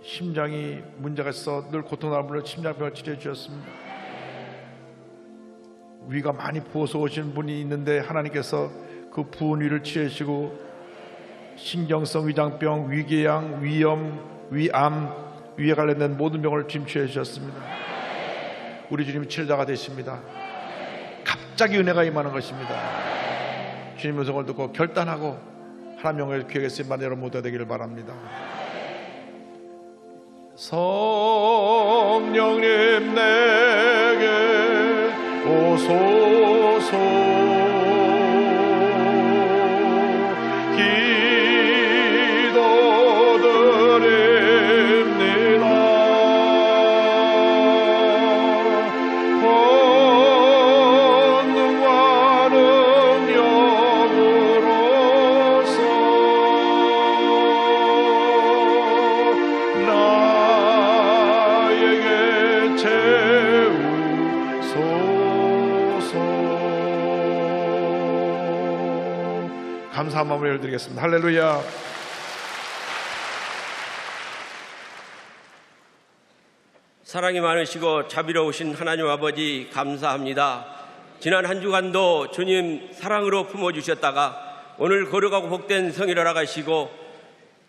심장이 문제가 있어 늘 고통당하는 분을 심장병을 치료해 주셨습니다. 위가 많이 부어서 오신 분이 있는데 하나님께서 그 부은 위를 치료해 주시고 신경성 위장병, 위궤양, 위염, 위암, 위에 관련된 모든 병을 치료해 주셨습니다. 우리 주님이 치료자가 되십니다. 갑자기 은혜가 임하는 것입니다. 주님의 음성을 듣고 결단하고 하나님 영광을 기억에 쓰임받는 여러분 모두가 되기를 바랍니다. 성령님 내게 오소서. 감사한 마음을 열드리겠습니다. 할렐루야. 사랑이 많으시고 자비로우신 하나님 아버지 감사합니다. 지난 한 주간도 주님 사랑으로 품어주셨다가 오늘 거룩하고 복된 성일하러 가시고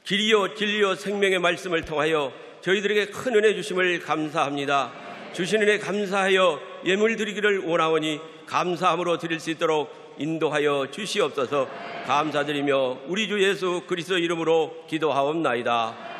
길이요 진리요 생명의 말씀을 통하여 저희들에게 큰 은혜 주심을 감사합니다. 주신 은혜 감사하여 예물 드리기를 원하오니 감사함으로 드릴 수 있도록 인도하여 주시옵소서. 감사드리며 우리 주 예수 그리스도 이름으로 기도하옵나이다.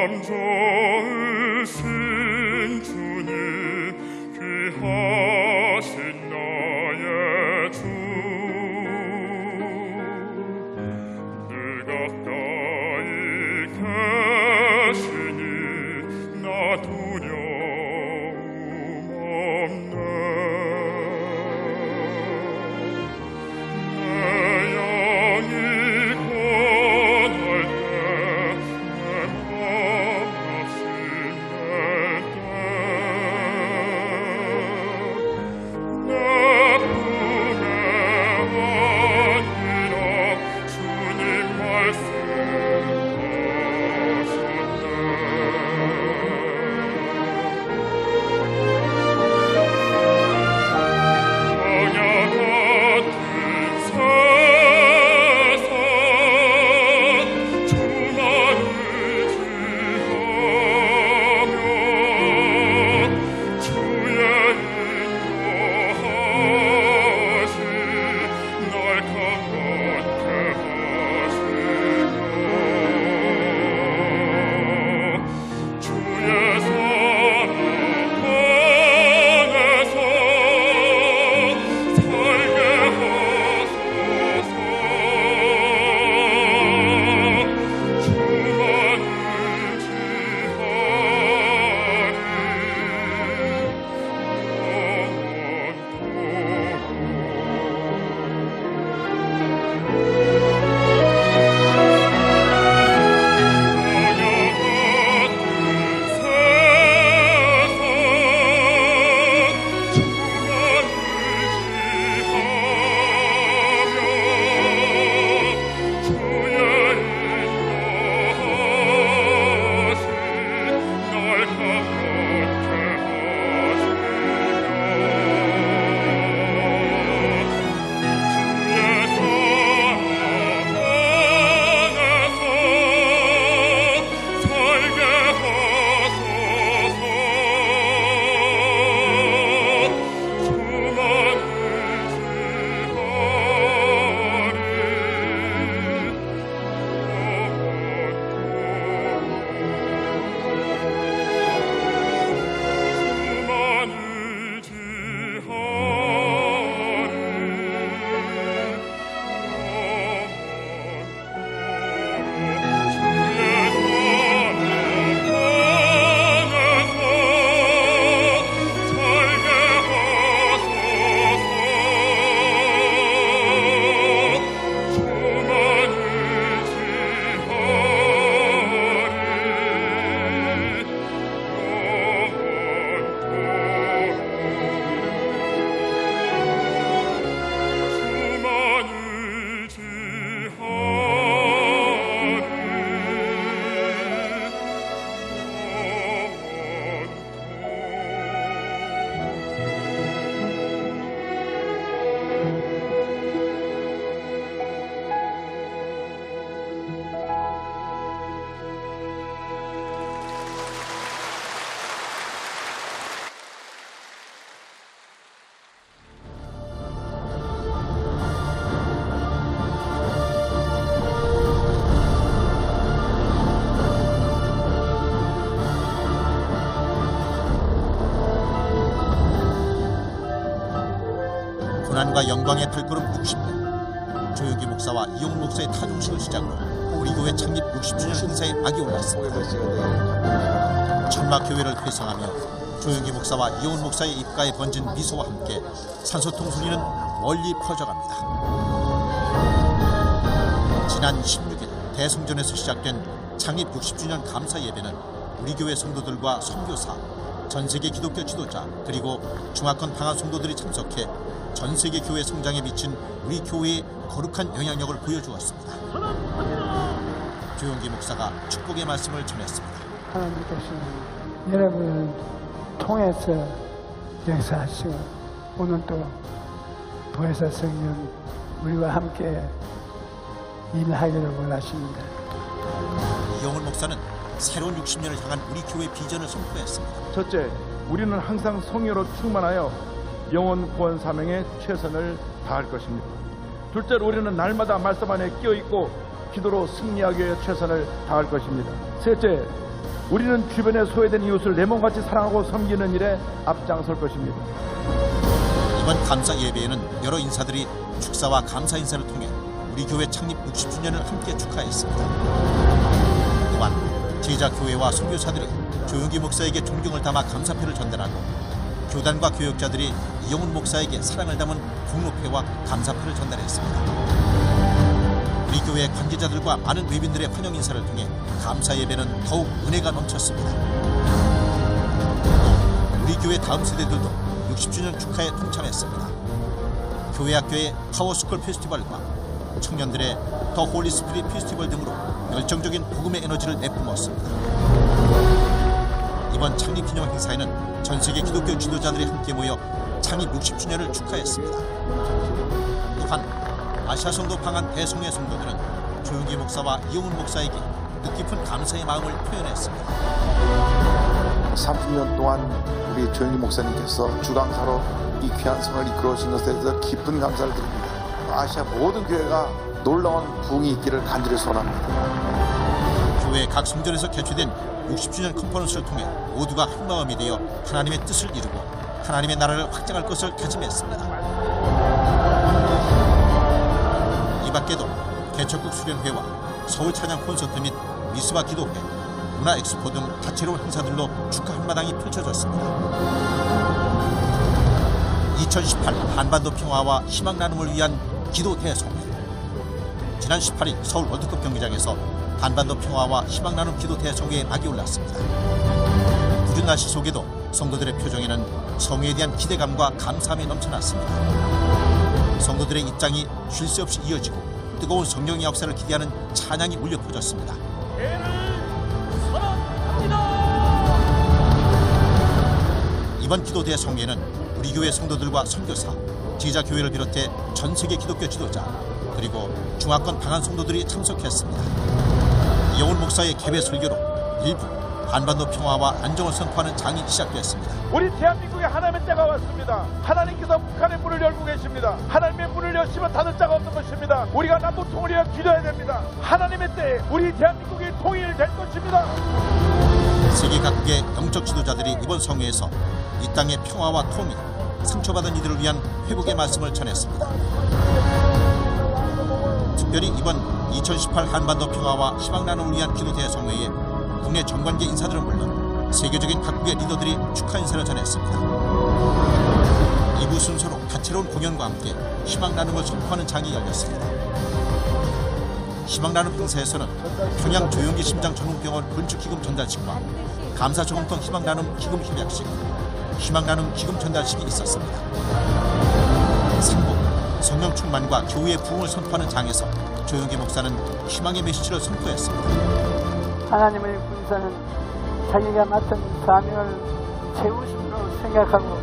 참 좋으신 주님 귀하신 나의 주 늘 가까이 계시니 나 두려움 없네 내 영이 고날 때내 맘없이 내 품에 안기라 주님 고난과 영광의 발걸음 60년, 조용기 목사와 이용 목사의 타종식을 시작으로 우리 교회 창립 60주년 행사에 막이 올랐습니다. 천막교회를 회상하며 조용기 목사와 이용 목사의 입가에 번진 미소와 함께 산소통 소리는 멀리 퍼져갑니다. 지난 16일 대성전에서 시작된 창립 60주년 감사 예배는 우리 교회 성도들과 선교사, 전세계 기독교 지도자 그리고 중화권 방한 성도들이 참석해 전세계 교회 성장에 미친 우리 교회의 거룩한 영향력을 보여주었습니다. 조용기 목사가 축복의 말씀을 전했습니다. 하나님께서는 여러분을 통해서 역사하시고 오늘 또 보혜사 성령 우리와 함께 일하기를 원하십니다. 이용훈 목사는 새로운 60년을 향한 우리 교회 비전을 선포했습니다. 첫째, 우리는 항상 성령으로 충만하여 영혼 구원 사명에 최선을 다할 것입니다. 둘째로 우리는 날마다 말씀 안에 끼어있고 기도로 승리하기 위해 최선을 다할 것입니다. 셋째, 우리는 주변에 소외된 이웃을 내 몸같이 사랑하고 섬기는 일에 앞장설 것입니다. 이번 감사 예배에는 여러 인사들이 축사와 감사 인사를 통해 우리 교회 창립 60주년을 함께 축하했습니다. 또한 제자교회와 선교사들이 조용기 목사에게 존경을 담아 감사패를 전달하고 교단과 교역자들이 이영훈 목사에게 사랑을 담은 공로패와 감사패를 전달했습니다. 우리 교회 관계자들과 많은 외빈들의 환영 인사를 통해 감사 예배는 더욱 은혜가 넘쳤습니다. 또 우리 교회 다음 세대들도 60주년 축하에 동참했습니다. 교회 학교의 파워스쿨 페스티벌과 청년들의 더 홀리 스피릿 페스티벌 등으로 열정적인 복음의 에너지를 내뿜었습니다. 이번 창립 기념 행사에는 전 세계 기독교 지도자들이 함께 모여 창립 60주년을 축하했습니다. 또한 아시아 성도 방한 대성회 성도들은 조용기 목사와 이영훈 목사에게 뜻깊은 감사의 마음을 표현했습니다. 30년 동안 우리 조용기 목사님께서 주강사로 이 귀한 성을 이끌어 오신 것에 대해서 깊은 감사를 드립니다. 아시아 모든 교회가 놀라운 부흥이 있기를 간절히 소원합니다. 교회 각 성전에서 개최된 60주년 컨퍼런스를 통해 모두가 한마음이 되어 하나님의 뜻을 이루고 하나님의 나라를 확장할 것을 다짐했습니다. 이 밖에도 개척국 수련회와 서울 찬양 콘서트 및 미스바 기도회, 문화 엑스포 등 다채로운 행사들로 축하 한마당이 펼쳐졌습니다. 2018 한반도 평화와 희망 나눔을 위한 기도 대성회. 지난 18일 서울 월드컵 경기장에서 한반도 평화와 희망 나눔 기도 대성회에 막이 올랐습니다. 구준 날씨 속에도 성도들의 표정에는 성회에 대한 기대감과 감사함이 넘쳐났습니다. 성도들의 입장이 쉴 새 없이 이어지고 뜨거운 성령의 역사를 기대하는 찬양이 울려 퍼졌습니다. 이번 기도 대성회에는 우리 교회 성도들과 선교사, 제자교회를 비롯해 전 세계 기독교 지도자 그리고 중화권 방한 성도들이 참석했습니다. 이영훈 목사의 개회 설교로 일부 한반도 평화와 안정을 선포하는 장이 시작됐습니다. 우리 대한민국에 하나님의 때가 왔습니다. 하나님께서 북한의 문을 열고 계십니다. 하나님의 문을 여시면 닫을 자가 없는 것입니다. 우리가 남북 통일을 위해 기도해야 됩니다. 하나님의 때에 우리 대한민국이 통일될 것입니다. 세계 각국의 영적 지도자들이 이번 성회에서 이 땅의 평화와 통일, 상처받은 이들을 위한 회복의 말씀을 전했습니다. 특별히 이번 2018 한반도 평화와 희망 나눔을 위한 기도 대성회에 국내 정관계 인사들은 물론 세계적인 각국의 리더들이 축하 인사를 전했습니다. 2부 순서로 다채로운 공연과 함께 희망 나눔을 선포하는 장이 열렸습니다. 희망 나눔 행사에서는 평양 조용기 심장전문병원 건축기금 전달식과 감사저금통 희망 나눔 기금 협약식, 희망 나눔 기금 전달식이 있었습니다. 3부 성령 충만과 교회의 부흥을 선포하는 장에서 조용기 목사는 희망의 메시지를 선포했습니다. 하나님을 군사는 자기가 맡은 사명을 최우선으로 생각하고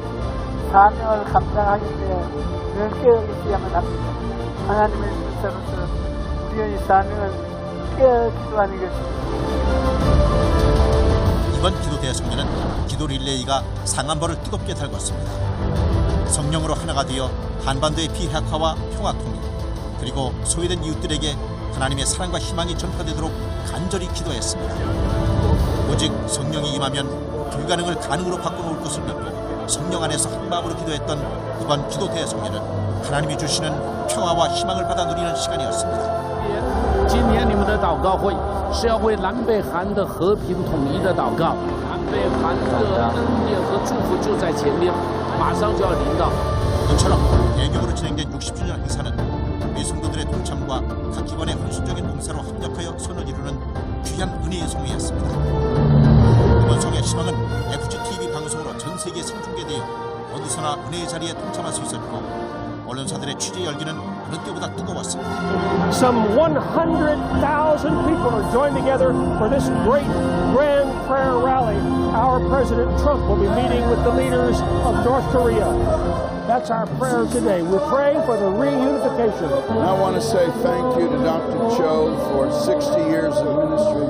사명을 감당하기 위해 늘 깨어있어야만 합니다. 하나님의 군사로서 우리의 사명을 깨어 기도하는 것입니다. 이번 기도 대성회는 기도 릴레이가 상한벌을 뜨겁게 달궜습니다. 성령으로 하나가 되어 한반도의 비핵화와 평화 통일 그리고 소외된 이웃들에게 하나님의 사랑과 희망이 전파되도록 간절히 기도했습니다. 오직 성령이 임하면 불가능을 가능으로 바꿔놓을 것을 믿고 성령 안에서 한마음으로 기도했던 이번 기도 대성회는 하나님이 주시는 평화와 희망을 받아 누리는 시간이었습니다. 今天你们的祷告会是要为南北韩的和平统一的祷告，南北韩的恩典和祝福就在前面，马上就要临到。 이처럼 대규모로 진행된 60주년 행사는 우리 성도들의 동참과 각 기관의 헌신적인 봉사로 합력하여 선을 이루는 귀한 은혜의 성회였습니다. 이번 성회 희망은 FGTV 방송으로 전 세계에 생중계되어 어디서나 은혜의 자리에 동참할 수 있었고 언론사들의 취재 열기는 어느 때보다 뜨거웠습니다. Some 100,000 people are joined together for this great grand prayer rally. Our President Trump will be meeting with the leaders of North Korea. That's our prayer today. We're praying for the reunification. I want to say thank you to Dr. Cho for 60 years of ministry.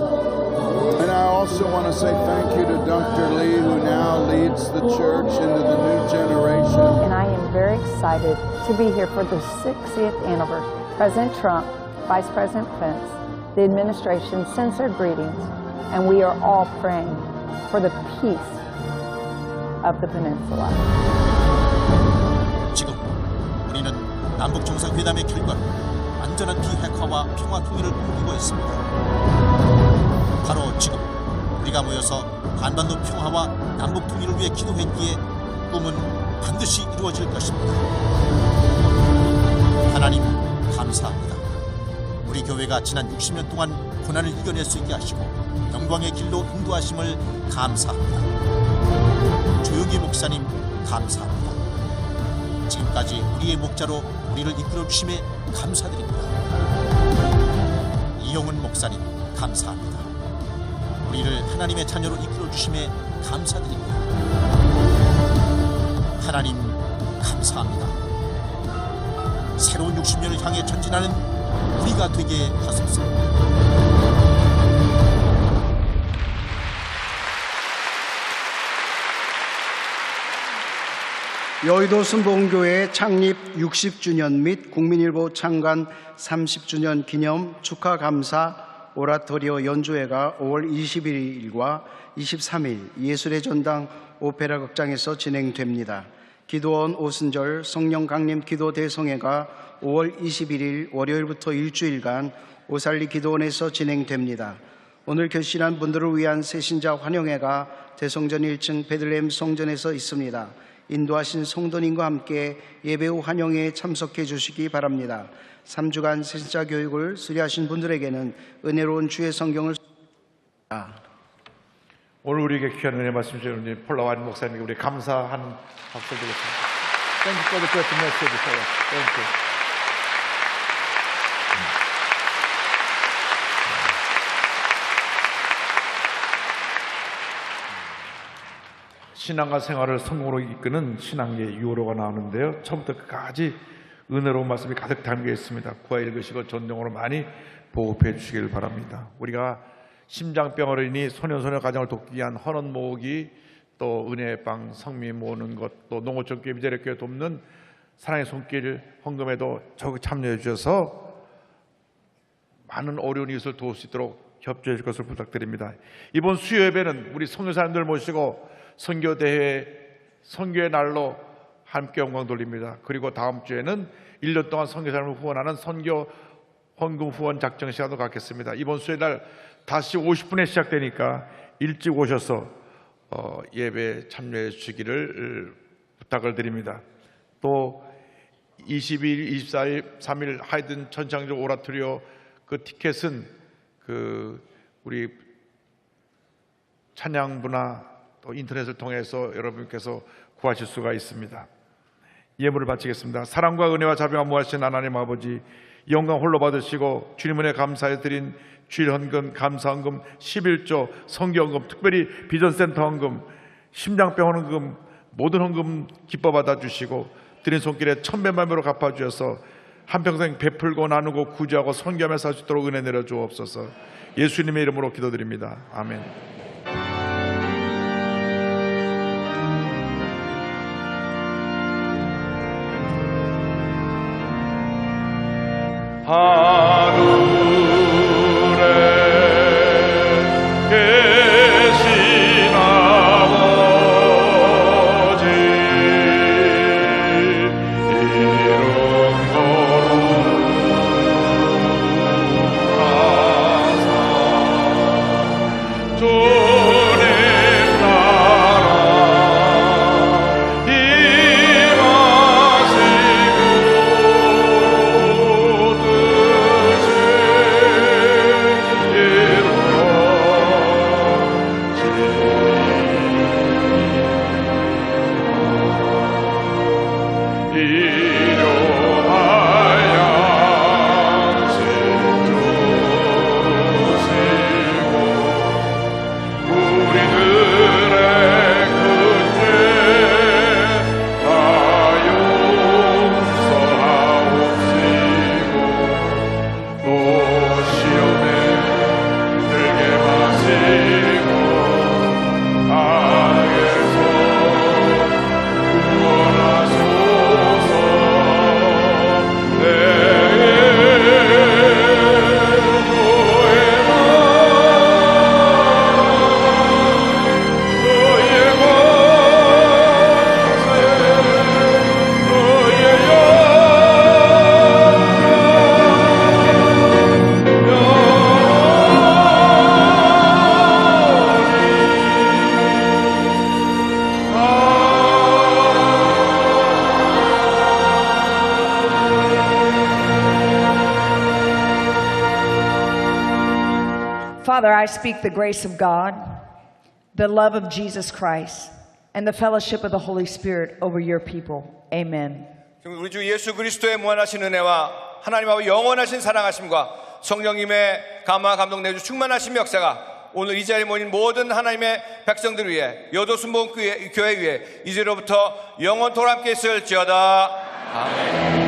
And I also want to say thank you to Dr. Lee, who now leads the church into the new generation. And I am very excited to be here for the 60th anniversary. President Trump, Vice President Pence, the administration sends their greetings and we are all praying for the peace of the peninsula. 지금 우리는 남북 정상회담의 결과로 안전한 비핵화와 평화 통일을 꿈꾸고 있습니다. 바로 지금 우리가 모여서 한반도 평화와 남북 통일을 위해 기도했기에 꿈은 반드시 이루어질 것입니다. 하나님 감사합니다. 우리 교회가 지난 60년 동안 고난을 이겨낼 수 있게 하시고 영광의 길로 인도하심을 감사합니다. 조용기 목사님 감사합니다. 지금까지 우리의 목자로 우리를 이끌어 주심에 감사드립니다. 이용은 목사님 감사합니다. 우리를 하나님의 자녀로 이끌어 주심에 감사드립니다. 하나님 감사합니다. 새로운 60년을 향해 전진하는 우리가 되게 하소서. 여의도 순복음교회 창립 60주년 및 국민일보 창간 30주년 기념 축하 감사 오라토리오 연주회가 5월 21일과 23일 예술의 전당 오페라 극장에서 진행됩니다. 기도원 오순절 성령 강림 기도 대성회가 5월 21일 월요일부터 일주일간 오살리 기도원에서 진행됩니다. 오늘 결신한 분들을 위한 새신자 환영회가 대성전 1층 베들레헴 성전에서 있습니다. 인도하신 성도님과 함께 예배 후 환영회에 참석해 주시기 바랍니다. 3주간 새신자 교육을 수료하신 분들에게는 은혜로운 주의 성경을 오늘 우리에게 귀한 은혜 말씀 주신 폴라완 목사님께 우리 감사하는 박수 드리겠습니다. Thank you for the great message. Thank you. 신앙과 생활을 성공으로 이끄는 신앙의 유로가 나오는데요. 처음부터 끝까지 은혜로운 말씀이 가득 담겨 있습니다. 구하 읽으시고 전용으로 많이 보급해 주시길 바랍니다. 우리가 심장병으로 인해 소년소녀 가정을 돕기 위한 헌원 모으기, 또 은혜방 성미 모으는 것, 또 농어촌교회 미자립교회 돕는 사랑의 손길 헌금에도 적극 참여해 주셔서 많은 어려운 이웃을 도울 수 있도록 협조해 줄 것을 부탁드립니다. 이번 수요 예배는 우리 선교사님들 모시고 선교대회, 선교의 날로 함께 영광 돌립니다. 그리고 다음 주에는 1년 동안 선교사님을 후원하는 선교 헌금 후원 작정 시간도 갖겠습니다. 이번 수요일 다시 50분에 시작되니까 일찍 오셔서 예배에 참여해 주시기를 부탁을 드립니다. 또 22일, 24일, 3일 하이든 천창조 오라토리오 그 티켓은 우리 찬양부나 또 인터넷을 통해서 여러분께서 구하실 수가 있습니다. 예물을 바치겠습니다. 사랑과 은혜와 자비가 무하신 하나님 아버지, 영광 홀로 받으시고 주님 은혜 감사해 드린 주일 헌금, 감사 헌금, 11조, 성교 헌금, 특별히 비전센터 헌금, 심장병 헌금, 모든 헌금 기뻐 받아주시고 드린 손길에 1000배만배로 갚아주셔서 한평생 베풀고 나누고 구제하고 선교하며 살 수 있도록 은혜 내려 주옵소서. 예수님의 이름으로 기도드립니다. 아멘. 하늘에 계신 아버지 이름 거룩하사 주님 나라 임하시고 Father, I speak the grace of God, the love of Jesus Christ, and the fellowship of the Holy Spirit over your people. Amen. 우리 주 예수 그리스도의 무한하신 은혜와 하나님 아버지 영원하신 사랑하심과 성령님의 감화 감동 내주 충만하신 역사가 오늘 이 자리에 모인 모든 하나님의 백성들 위해 여도순복음교회 위해 이제로부터 영원토록 함께 있을지어다. 아멘.